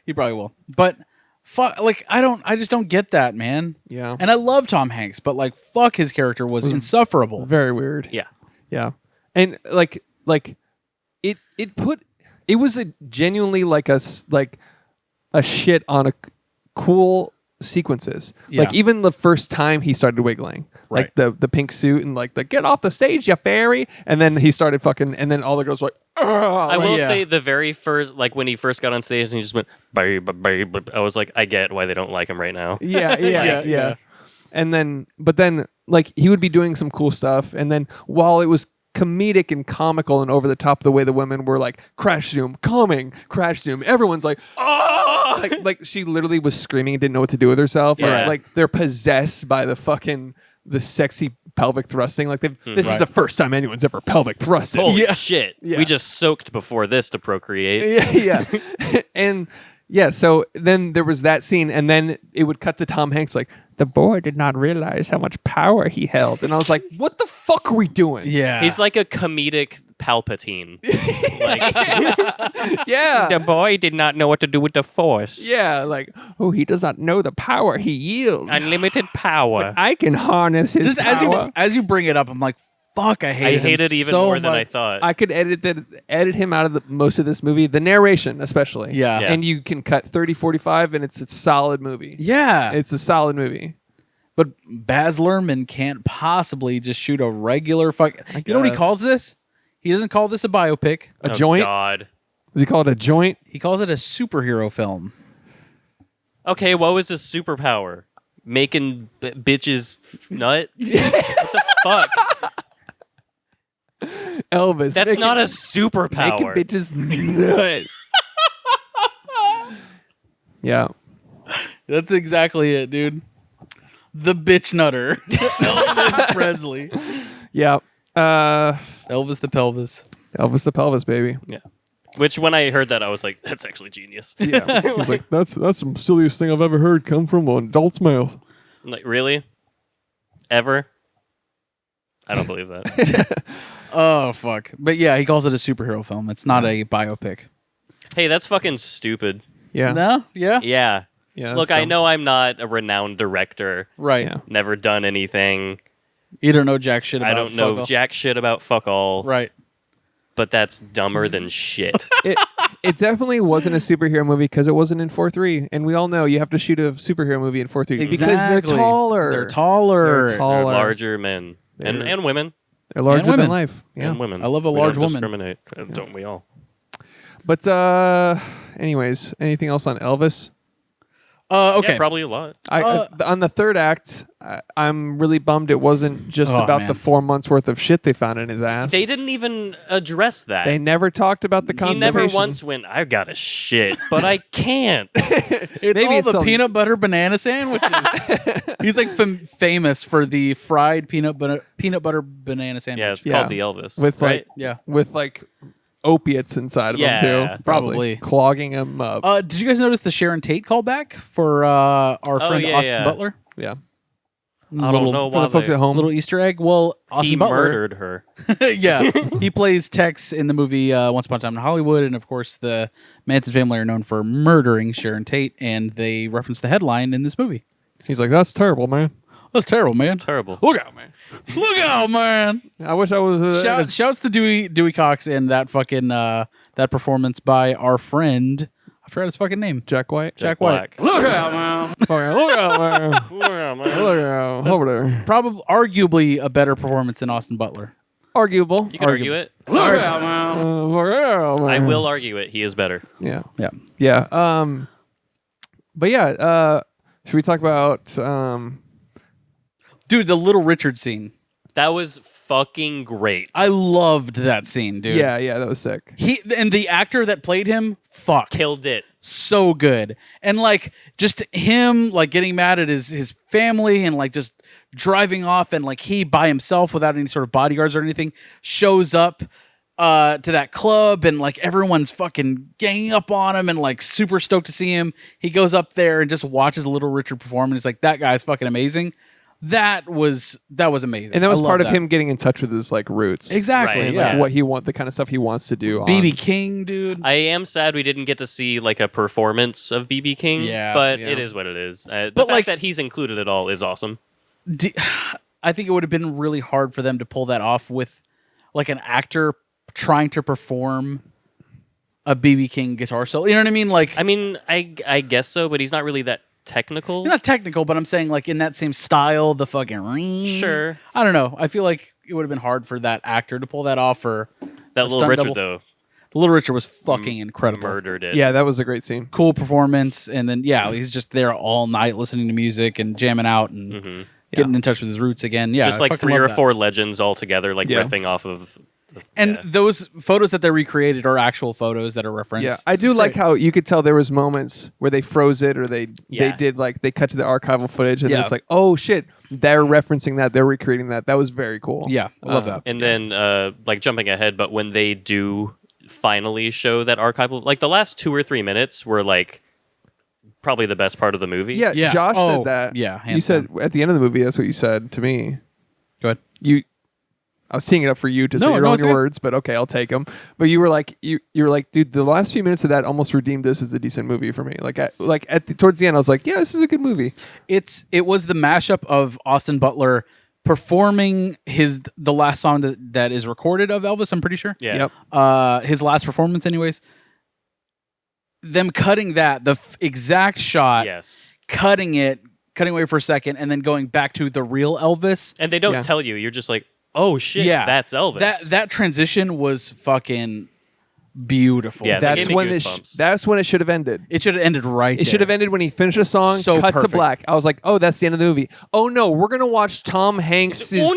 He probably will. But fuck, like, I just don't get that, man. Yeah. And I love Tom Hanks, but like, fuck, his character was insufferable. Very weird. Yeah. Yeah. And like it was a genuinely like a shit on a cool sequences. Yeah. Like even the first time he started wiggling. Right. Like the pink suit and like the get off the stage, you fairy. And then he started fucking and then all the girls were like, I will yeah. say the very first, like when he first got on stage and he just went, "Babe, babe," I was like, I get why they don't like him right now. yeah. And then, but then, like he would be doing some cool stuff, and then while it was comedic and comical and over the top the way the women were like crash zoom, coming, crash zoom. Everyone's like, oh, like she literally was screaming and didn't know what to do with herself. Yeah. Or, like they're possessed by the sexy pelvic thrusting. Like this is the first time anyone's ever pelvic thrusted. Holy shit. Yeah. We just soaked before this to procreate. Yeah. And yeah, so then there was that scene, and then it would cut to Tom Hanks like, the boy did not realize how much power he held. And I was like, what the fuck are we doing? Yeah. He's like a comedic Palpatine. Yeah. The boy did not know what to do with the Force. Yeah, like, oh, he does not know the power he yields. Unlimited power. I can harness his just power. as you bring it up, I'm like, fuck, I hate it even so more than I much. thought. I could edit him out of most of this movie, the narration especially. Yeah. Yeah. And you can cut 30, 45, and it's a solid movie. Yeah. It's a solid movie. But Baz Luhrmann can't possibly just shoot a regular fuck. You know what he guess. calls this? He doesn't call this a biopic. A Oh, joint? God. Does he call it a joint? He calls it a superhero film. Okay, what was his superpower? Making bitches nut? What the fuck? Elvis. That's making- not a making superpower. bitches nut. Yeah. That's exactly it, dude. The bitch nutter. Elvis Presley. Yeah. Elvis the Pelvis. Elvis the Pelvis, baby. Yeah. Which, when I heard that, I was like, that's actually genius. Yeah. He was like, that's the silliest thing I've ever heard come from an adult's mouth. I'm like, really? Ever? I don't believe that. Oh, fuck. But yeah, he calls it a superhero film. It's not a biopic. Hey, that's fucking stupid. Yeah. No? Yeah? Yeah. Yeah. Look, that's I dumb. know I'm not a renowned director. Right. Yeah. Never done anything. You don't know jack shit about I don't know fuck all. jack shit about fuck all. Right. But that's dumber than shit. It definitely wasn't a superhero movie because it wasn't in 4:3, and we all know you have to shoot a superhero movie in 4:3 because they're Exactly. taller. They're taller. They're tall. They're Taller. larger men. And women. They're larger And women. than life. Yeah. And women. I love a We large don't woman. discriminate. Don't we all? But anyways, anything else on Elvis? Okay. Yeah, probably a lot. On the third act, I'm really bummed it wasn't just Oh, about man. the 4 months worth of shit they found in his ass. They didn't even address that. They never talked about the He constipation. never once went, I got to shit, but I can't. It's Maybe all it's the some- peanut butter banana sandwiches. He's like famous for the fried peanut butter banana sandwich. Yeah, it's Yeah. called the Elvis. with right? like Yeah. with like opiates inside of Yeah, them too. probably. clogging him up. Did you guys notice the Sharon Tate callback for our friend yeah, Austin yeah. Butler? Yeah. I don't know For why the folks they- at home, Little Easter egg. Well, Austin He Butler murdered her. yeah, he plays Tex in the movie Once Upon a Time in Hollywood, and of course the Manson family are known for murdering Sharon Tate, and they reference the headline in this movie. he's like, "That's terrible, man. That's terrible, man. Terrible. Look out, man. Look out, man! I wish I was." Shouts to Dewey Cox and that fucking that performance by our friend. I forgot his fucking name. Jack White. Jack White. Black. Look out, man. Look out, man. Yeah, man. Look out over there. Probably, arguably, a better performance than Austin Butler. Arguable. You can argue it. Look out, man. Look out, man. I will argue it. He is better. Yeah. Yeah. Yeah. But yeah. Should we talk about? Dude, the Little Richard scene. That was fucking great. I loved that scene, dude. Yeah. Yeah. That was sick. He and the actor that played him, fuck. Killed it. So good. And like just him like getting mad at his family and like just driving off, and like he by himself without any sort of bodyguards or anything shows up to that club, and like everyone's fucking ganging up on him and like super stoked to see him. He goes up there and just watches Little Richard perform, and he's like, that guy's fucking amazing. That was amazing. And that was I part love of him getting in touch with his like roots. Exactly. Right, And, Yeah. like, what the kind of stuff he wants to do. BB King, dude. I am sad we didn't get to see like a performance of BB King. Yeah. But Yeah. it is what it is. The But, fact like- that he's included at all is awesome. I think it would have been really hard for them to pull that off with like an actor trying to perform a BB King guitar solo. You know what I mean? Like, I mean, I guess so, but he's not really that technical. not technical, but I'm saying like in that same style, the fucking ring. Sure. I don't know. I feel like it would have been hard for that actor to pull that off. Or That a little stunt Richard double. though Little Richard was fucking incredible. murdered it. Yeah, that was a great scene. Cool performance, and then he's just there all night listening to music and jamming out, and getting in touch with his roots again. Yeah, Just I like fucking 3 or love that. 4 legends all together, like Yeah. riffing off of. And those photos that they recreated are actual photos that are referenced. Yeah, I do It's like great. how you could tell there was moments where they froze it or they did like they cut to the archival footage and then Yeah. it's like, oh shit, they're referencing that, they're recreating that. That was very cool. Yeah, I love that. And then, like jumping ahead, but when they do finally show that archival, like the last 2 or 3 minutes were like probably the best part of the movie. Yeah, Yeah. Josh Oh, said that. yeah, you hands said at the end of the movie. That's what you said to me. Go ahead. I was teeing it up for you to say No, your no, own it's okay. words, but okay, I'll take them. But you were like, you were like, dude, the last few minutes of that almost redeemed this as a decent movie for me. Towards the end, I was like, yeah, this is a good movie. It was the mashup of Austin Butler performing the last song that is recorded of Elvis. I'm pretty sure. Yeah. Yep. His last performance, anyways. Them cutting the exact shot, Yes. cutting away for a second, and then going back to the real Elvis. And they don't Yeah. tell you. You're just like, oh shit, Yeah, that's Elvis. That transition was fucking beautiful. Yeah, that That's gave me when goosebumps. that's when it should have ended. It should have ended right. It should have ended when he finished a song, So cut to perfect. black. I was like, oh, that's the end of the movie. Oh no, we're gonna watch Tom Hanks. Yeah,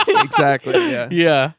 exactly. Yeah. Yeah.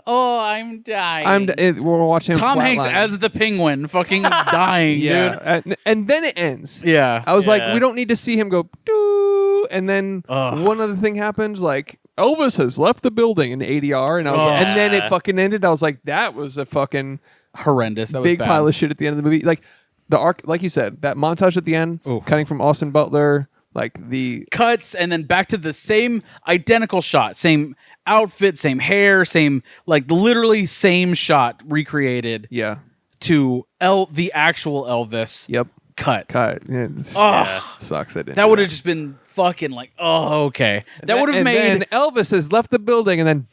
Oh, I'm dying. We'll watch him. Tom Hanks flatline. as the penguin, fucking dying, dude. yeah, and then it ends. Yeah. I was like, Yeah. we don't need to see him go doo, and then Ugh. one other thing happened, like Elvis has left the building in ADR, and I was like, and then it fucking ended. I was like, that was a fucking Horrendous. That big was bad. pile of shit at the end of the movie. Like the arc, like you said, that montage at the end, Ooh. cutting from Austin Butler, like the Cuts and then back to the same identical shot, same outfit, same hair, same literally same shot recreated yeah, to the actual Elvis. yep, Cut. Yeah, it's- Ugh. sucks. I didn't. That do would have just been fucking okay. That would have And made then Elvis has left the building, and then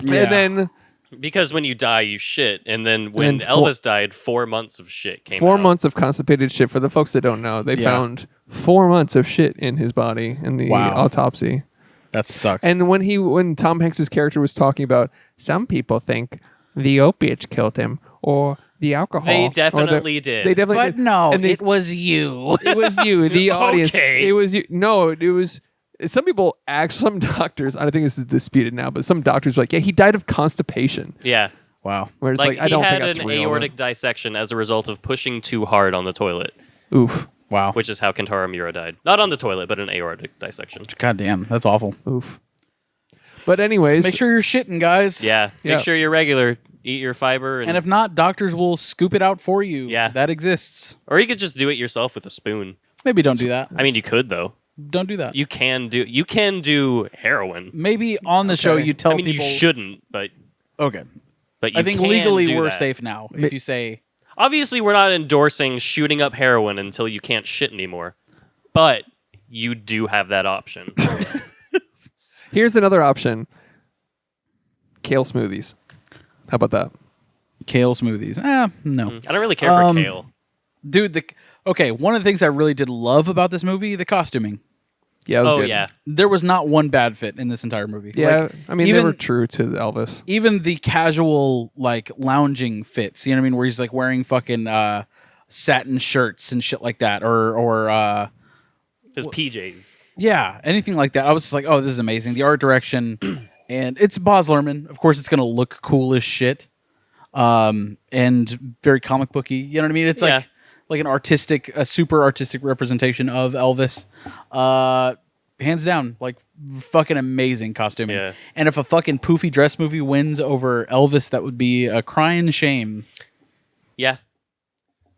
Yeah. and then Because when you die, you shit. And then when And four- Elvis died, 4 months of shit came 4 out. months of constipated shit. For the folks that don't know, they Yeah. found 4 months of shit in his body in the Wow. autopsy. that sucks. And when Tom Hanks's character was talking about, some people think the opiates killed him or the alcohol. They or definitely did. They definitely but did. no, And they- it was you. it was you, the audience. Okay. It was you. No, it was. Some people, actually, some doctors. I don't think this is disputed now, but some doctors were like, yeah, he died of constipation. Yeah. Wow. Where it's like, he I don't had think that's an real. aortic dissection as a result of pushing too hard on the toilet, Oof, Wow. which is how Kentaro Miura died. Not on the toilet, but an aortic dissection. God damn, that's awful. oof. But anyways, Make sure you're shitting, guys. Yeah. Yeah. Make sure you're regular. Eat your fiber. And if not, doctors will scoop it out for you. Yeah. That exists. or you could just do it yourself with a spoon. Maybe don't do that. I mean, you could, though. Don't do that. You can do heroin. Maybe on the show you tell I mean, people. you shouldn't, but Okay. you I think can legally do we're that. safe now. If you say Obviously, we're not endorsing shooting up heroin until you can't shit anymore, but you do have that option. here's another option: kale smoothies. How about that? kale smoothies. No. I don't really care for kale. Dude, one of the things I really did love about this movie, the costuming. Yeah, it was Oh good. yeah, There was not one bad fit in this entire movie. Yeah, Like, I mean, even, they were true to Elvis. even the casual lounging fits, you know what I mean, where he's wearing fucking satin shirts and shit like that, or his PJs. yeah, anything like that. I was just like, oh, this is amazing. The art direction, and it's Baz Luhrmann. Of course, it's gonna look cool as shit, and very comic booky. You know what I mean? It's Yeah. like a super artistic representation of Elvis. Hands down, fucking amazing costuming. Yeah. And if a fucking poofy dress movie wins over Elvis, that would be a crying shame. Yeah,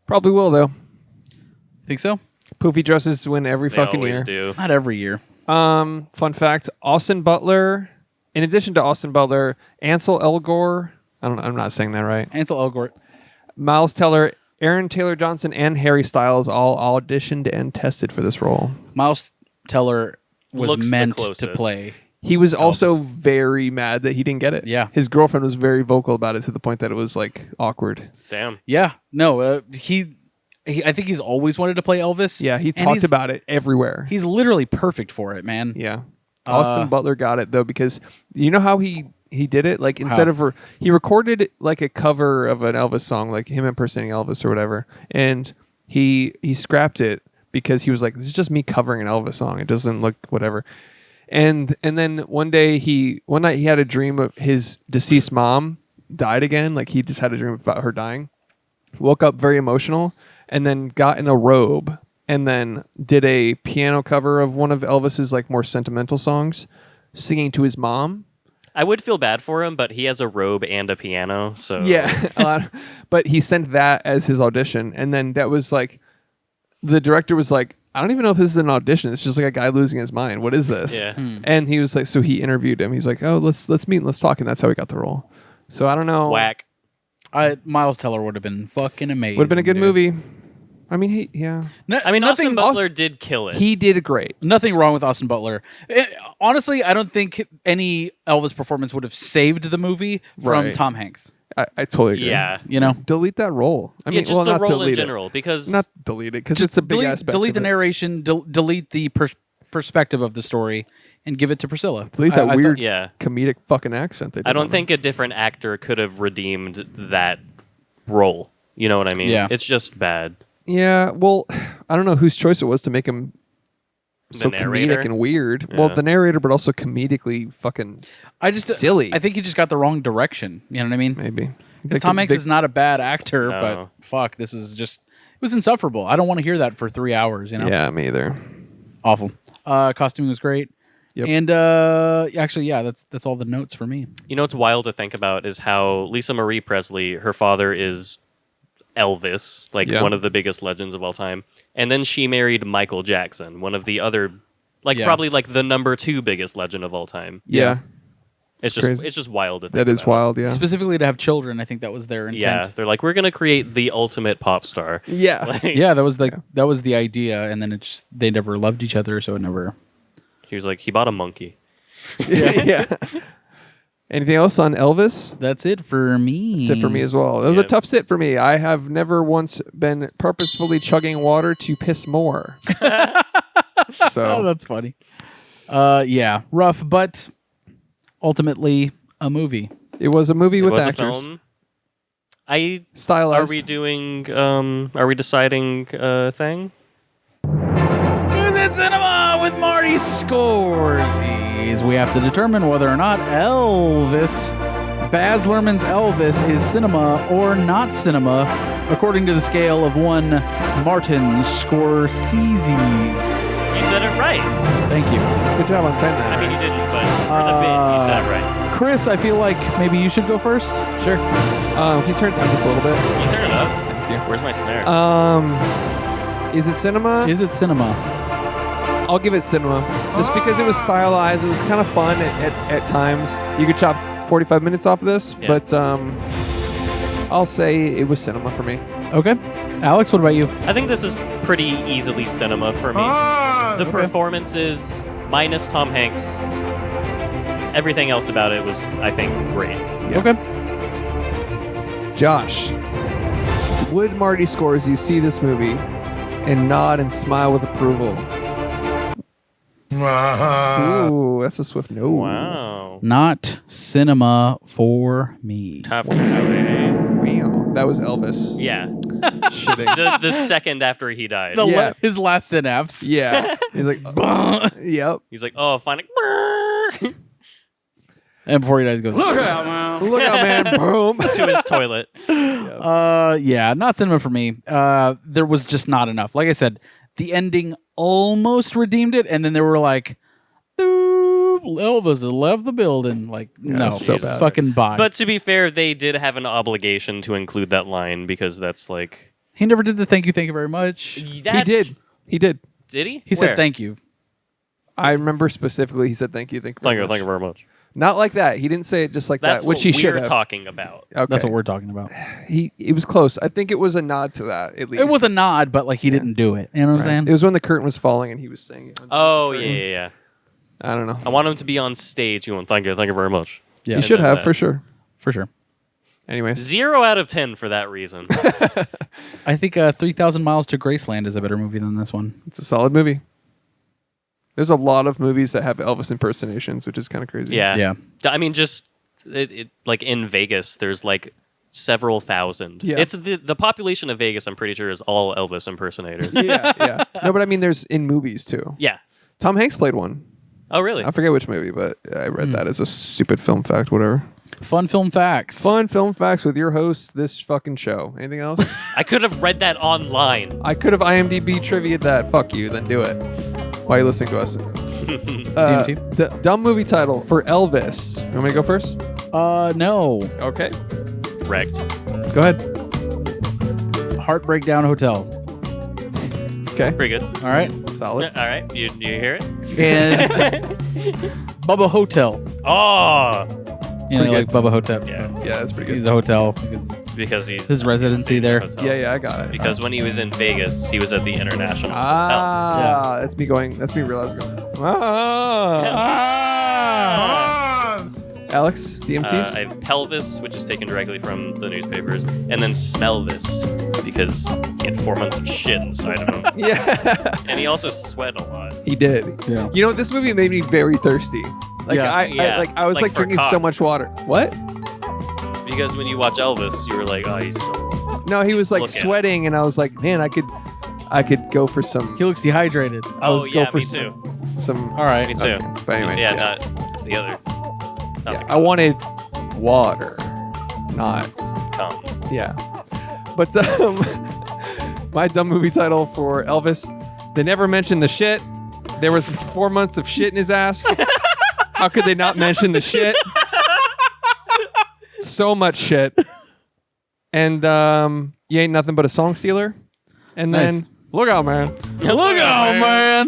Probably will though. Think so? Poofy dresses win every they fucking always year. do. Not every year. Fun fact: Austin Butler. In addition to Austin Butler, Ansel Elgort. I'm not saying that right. Ansel Elgort. Miles Teller, Aaron Taylor Johnson, and Harry Styles all auditioned and tested for this role. Miles Teller was Looks the meant to closest. play. He was also very mad that he didn't get it. Yeah. His girlfriend was very vocal about it to the point that it was awkward. Damn. Yeah, no, he I think he's always wanted to play Elvis. Yeah, he and talked he's- about it everywhere. He's literally perfect for it, man. Yeah. Austin Butler got it though because you know how he did it? Like instead How? of he recorded a cover of an Elvis song, like him impersonating Elvis or whatever, and he scrapped it, because he was like, this is just me covering an Elvis song. It doesn't look whatever. And then one night he had a dream of his deceased mom died again. Like he just had a dream about her dying. Woke up very emotional and then got in a robe and then did a piano cover of one of Elvis's like more sentimental songs, singing to his mom. I would feel bad for him, but he has a robe and a piano, so Yeah. But he sent that as his audition. And then that was like, the director was like, I don't even know if this is an audition. It's just like a guy losing his mind. What is this? Yeah. And he was like, so he interviewed him. He's like, oh, let's meet and let's talk. And that's how he got the role. So I don't know. Whack. Miles Teller would have been fucking amazing. Would have been a good dude. movie. I mean, I mean, Austin Butler did kill it. He did great. Nothing wrong with Austin Butler. Honestly, I don't think any Elvis performance would have saved the movie from Right. Tom Hanks. I totally agree. Yeah. You know, Delete that role. I mean, just well, the not role in delete general, because Not delete it because it's a big aspect. delete of the it. narration, delete the perspective of the story, and give it to Priscilla. Delete that I weird Yeah. comedic fucking accent. They did I don't on think a different actor could have redeemed that role. You know what I mean? Yeah. It's just bad. him. Yeah. Well, I don't know whose choice it was to make him so narrator? comedic and weird. Well, Yeah. the narrator, but also comedically fucking silly. I think he just got the wrong direction. You know what I mean? maybe. Because Tom Hanks is not a bad actor, No. but fuck, this was just it was insufferable. I don't want to hear that for 3 hours. You know? Yeah, me either. Awful. Costuming was great. Yep. And actually, yeah, that's all the notes for me. You know what's wild to think about is how Lisa Marie Presley, her father is Elvis, like Yeah. one of the biggest legends of all time. And then she married Michael Jackson, one of the other, like Yeah. probably like the number 2 biggest legend of all time. Yeah, It's crazy. just wild to think that is about. wild. Yeah. Specifically to have children, I think that was their intent. Yeah, they're like, we're gonna create the ultimate pop star. Yeah. Like, Yeah, that was that was the idea, and then it just they never loved each other, so it never. He was like, he bought a monkey. yeah. Anything else on Elvis? That's it for me. That's it for me as well. It was a tough sit for me. I have never once been purposefully chugging water to piss more. Oh, So that's funny. Yeah, rough, but ultimately a movie. it was a movie It with was a actors. film. Stylized. Are we doing? Are we deciding a thing? Is it cinema with Marty Scorsese? We have to determine whether or not Elvis, Baz Luhrmann's Elvis, is cinema or not cinema, according to the scale of one Martin Scorsese's. You said it right. Thank you. Good job on saying that. I mean, you didn't, but for the bit, you said it right. Chris, I feel like maybe you should go first. Sure. Can you turn it down just a little bit? Can you turn it up? Thank you. Where's my snare? Is it cinema? Is it cinema? I'll give it cinema. Just because it was stylized, it was kind of fun at times. You could chop 45 minutes off of this, Yeah. but I'll say it was cinema for me. Okay. Alex, what about you? I think this is pretty easily cinema for me. The performances, minus Tom Hanks, everything else about it was, I think, great. Yeah. Okay. Josh, would Marty Scorsese see this movie and nod and smile with approval? Ooh, that's a swift no. Wow. Not cinema for me. Tough. Okay. Wow. That was Elvis. Yeah. Shitting. The second after he died. Yeah. His last synapse. Yeah. He's like, yep. He's like, oh, fine. And before he dies, he goes, look out, man. Look out, man. Boom. to his toilet. Yeah, not cinema for me. There was just not enough. Like I said, the ending almost redeemed it, and then they were like, Elvis has left the building. Like, no, it's so bad. fucking bye. But to be fair, they did have an obligation to include that line because that's like... he never did the thank you very much. He did. He did. Did he? He said thank you. I remember specifically he said thank you. Thank you very much. much. Not like that. He didn't say it just like That's that, which what he should we're have. talking about. Okay. That's what we're talking about. It was close. I think it was a nod to that, at least. It was a nod, but like he didn't do it. You know what I'm saying? It was when the curtain was falling and he was saying it. Oh, yeah. I don't know. I want him to be on stage. You want thank you very much. Yeah, You should then have, that. for sure. for sure. Anyways. 0 out of 10 for that reason. I think 3,000 Miles to Graceland is a better movie than this one. It's a solid movie. There's a lot of movies that have Elvis impersonations, which is kind of crazy. Yeah. Yeah. I mean, just like in Vegas, there's like several thousand. Yeah. It's the population of Vegas, I'm pretty sure, is all Elvis impersonators. Yeah. No, but I mean, there's in movies too. Yeah. Tom Hanks played one. Oh, really? I forget which movie, but I read that as a stupid film fact, whatever. Fun film facts. Fun film facts with your host, this fucking show. Anything else? I could have read that online. I could have IMDb trivia'd that. Fuck you, then do it. Why are you listening to us? Dumb movie title for Elvis. You want me to go first? No. Okay. Wrecked. Go ahead. Heartbreakdown Hotel. Okay. Pretty good. All right. Solid. All right. You hear it? And Bubba Hotel. Oh. You know, like Bubba Hotel. Yeah. Yeah, that's pretty He's good. a hotel Because he's his residency staying in a there. hotel. Yeah, I got it. Because when he was in Vegas, he was at the International Hotel. Ah, that's me going. That's me realizing. Alex, DMTs. I have Pelvis, which is taken directly from the newspapers, and then Smelvis, because he had 4 months of shit inside of him. Yeah, And he also sweat a lot. he did. Yeah. You know, this movie made me very thirsty. Like Yeah. I was Like like for drinking so cock. much water. What? Because when you watch Elvis, you were like, oh, he's so... No, he was like Look at sweating, and I was like, man, I could go for some. He looks dehydrated. I was yeah, go for me too. some. All right. Me too. Okay. But anyways, Yeah, yeah. not the other. Not Yeah, the I wanted water, not cum. yeah. But my dumb movie title for Elvis, they never mentioned the shit. There was 4 months of shit in his ass. How could they not mention the shit? So much shit. And you ain't nothing but a song stealer. And then Nice. look out, man. Look out, man.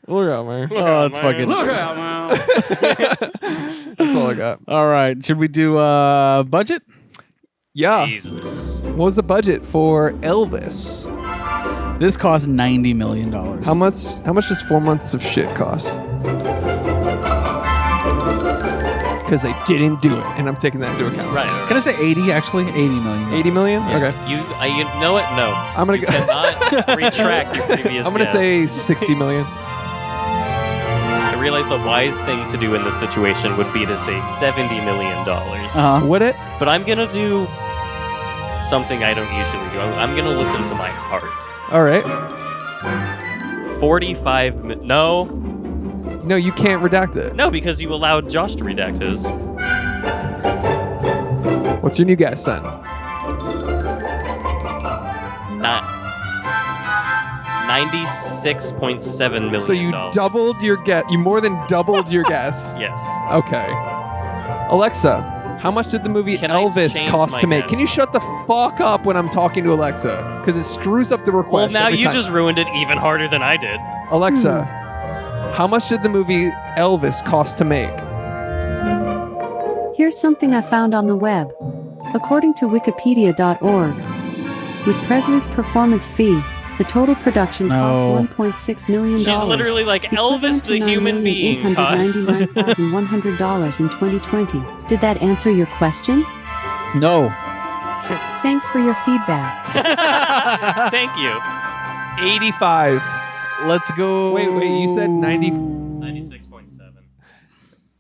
Look out, man. Oh, that's fucking. Look out, man. That's all I got. All right. Should we do budget? Yeah. Jesus. What was the budget for Elvis? This cost $90 million. How much does 4 months of shit cost? Because they didn't do it, and I'm taking that into account. Right. Can I say 80? Actually, 80 million. 80 million? Yeah. Okay. You know what? No. I'm gonna You go. cannot retract your previous I'm gonna guess. say 60 million. I realized the wise thing to do in this situation would be to say $70 million. Uh-huh. Would it? But I'm gonna do something I don't usually do. I'm gonna listen to my heart. All right. 45. No, No, you can't redact it. no, because you allowed Josh to redact his. What's your new guess, son? Not 96.7 million. So you doubled your guess. You more than doubled your guess. Yes. Okay. Alexa, how much did the movie Can I Elvis change cost my to make? guess? Can you shut the fuck up when I'm talking to Alexa? Because it screws up the Well, request. now every you time. just ruined it even harder than I did. Alexa, how much did the movie Elvis cost to make? Here's something I found on the web. According to Wikipedia.org, with Presley's performance fee, the total production cost No. $1.6 million. She's literally like, Elvis the human being costs. $899,100 in 2020. Did that answer your question? No. Thanks for your feedback. Thank you. 85. Let's go. Wait, you said 90. 96.7.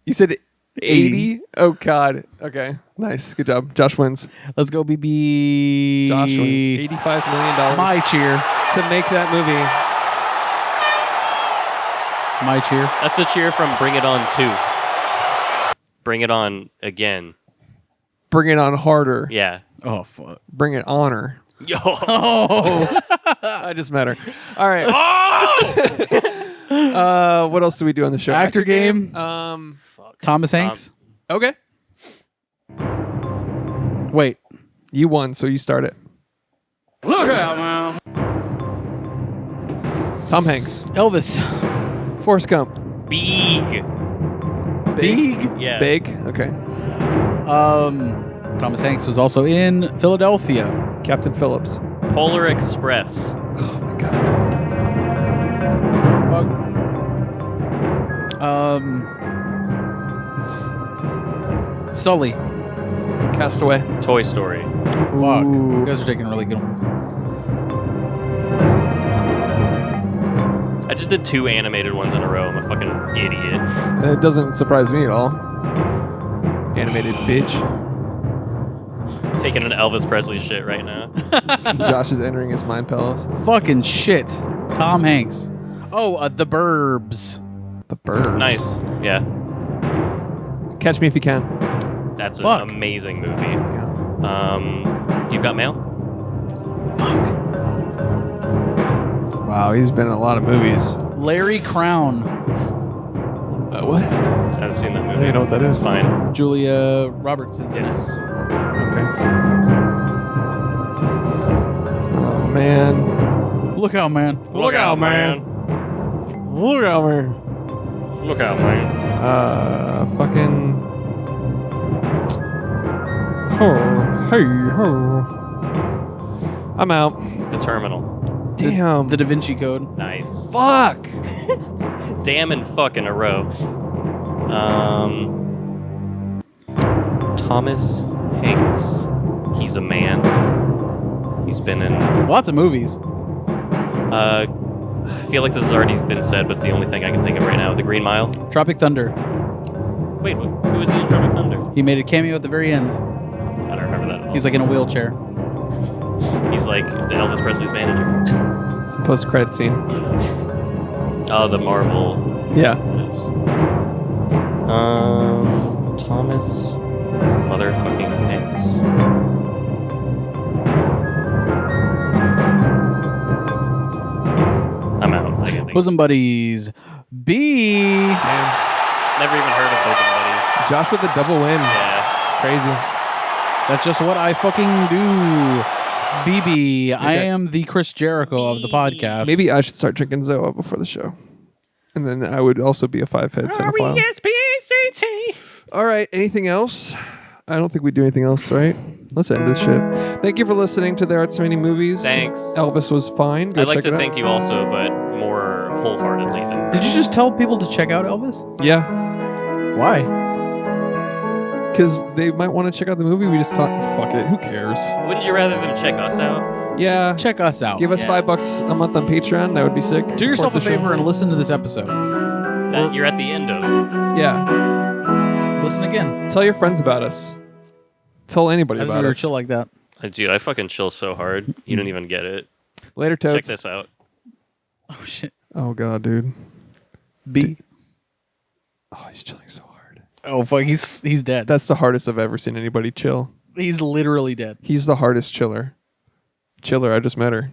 You said 80? Oh, God. Okay. Nice. Good job. Josh wins. Let's go, BB. Josh wins. $85 million My cheer. to make that movie. My cheer. That's the cheer from Bring It On 2. Bring It On again. Bring it on harder. Yeah. Oh, fuck. Bring it honor. Yo. I just met her. All right. Oh! What else do we do on the show? Actor game. Fuck. Thomas Hanks. Okay. Wait. You won, so you start it. Look out, man. Tom Hanks. Elvis. Forrest Gump. Big. Big? Yeah. Big? Okay. Thomas Hanks was also in Philadelphia. Captain Phillips. Polar Express. Oh, my God. Sully. Castaway. Toy Story. Fuck. Ooh. You guys are taking really good ones. I just did 2 animated ones in a row. I'm a fucking idiot. It doesn't surprise me at all. Animated bitch. taking an Elvis Presley shit right now. Josh is entering his mind palace. Fucking shit. Tom Hanks. Oh, The Burbs. The Birds. Nice. Yeah. Catch Me If You Can. That's Fuck. an amazing movie. Yeah. You've got mail? Fuck. Wow, he's been in a lot of movies. Larry Crown. What? I've seen that movie. You know what that is? It's fine. Julia Roberts is in Yes. it. Okay. Oh man. Look out, man. Look out, man. Look out, man. Look out, man. Fucking. Ho, hey, ho. I'm out. The Terminal. Damn. The Da Vinci Code. Nice. Fuck. Damn and fuck in a row. Thomas Hanks. He's a man. He's been in. Lots of movies. I feel like this has already been said, but it's the only thing I can think of right now. The Green Mile. Tropic Thunder. Wait, who was he in Tropic Thunder? He made a cameo at the very end. I don't remember that at all. He's like in a wheelchair. He's like the Elvis Presley's manager. It's a post-credit scene. Oh, the Marvel. Yeah. Thomas motherfucking Hanks. I'm out. I can't think. Bosom Buddies. B. Damn. Never even heard of Bosom Buddies. Josh with the double win. Yeah. Crazy. That's just what I fucking do. BB. I am the Chris Jericho of the podcast. Maybe I should start drinking Zoa before the show. And then I would also be a 5-head cinephile. R-E-S-P-A-C-T. All right. Anything else? I don't think we do anything else, right? Let's end this shit. Thank you for listening to There Are Too Many Movies. Thanks. Elvis was fine. Go I'd like check to it out. thank you also, but more wholeheartedly than. Did you just tell people to check out Elvis? Yeah. Why? Because they might want to check out the movie. We just thought, fuck it. Who cares? Wouldn't you rather them check us out? Yeah. Check us out. Give us Yeah. $5 a month on Patreon. That would be sick. Do yourself a Support the show. favor and listen to this episode. That you're at the end of. Yeah. Listen again. Tell your friends about us. Tell anybody I didn't know about you were us. chill like that. Dude, I fucking chill so hard. You don't even get it. Later, Check totes. this out. Oh shit. Oh, God, dude. B. Oh, he's chilling so hard. Oh fuck. He's dead. That's the hardest I've ever seen anybody chill. He's literally dead. He's the hardest chiller. Chiller, I just met her.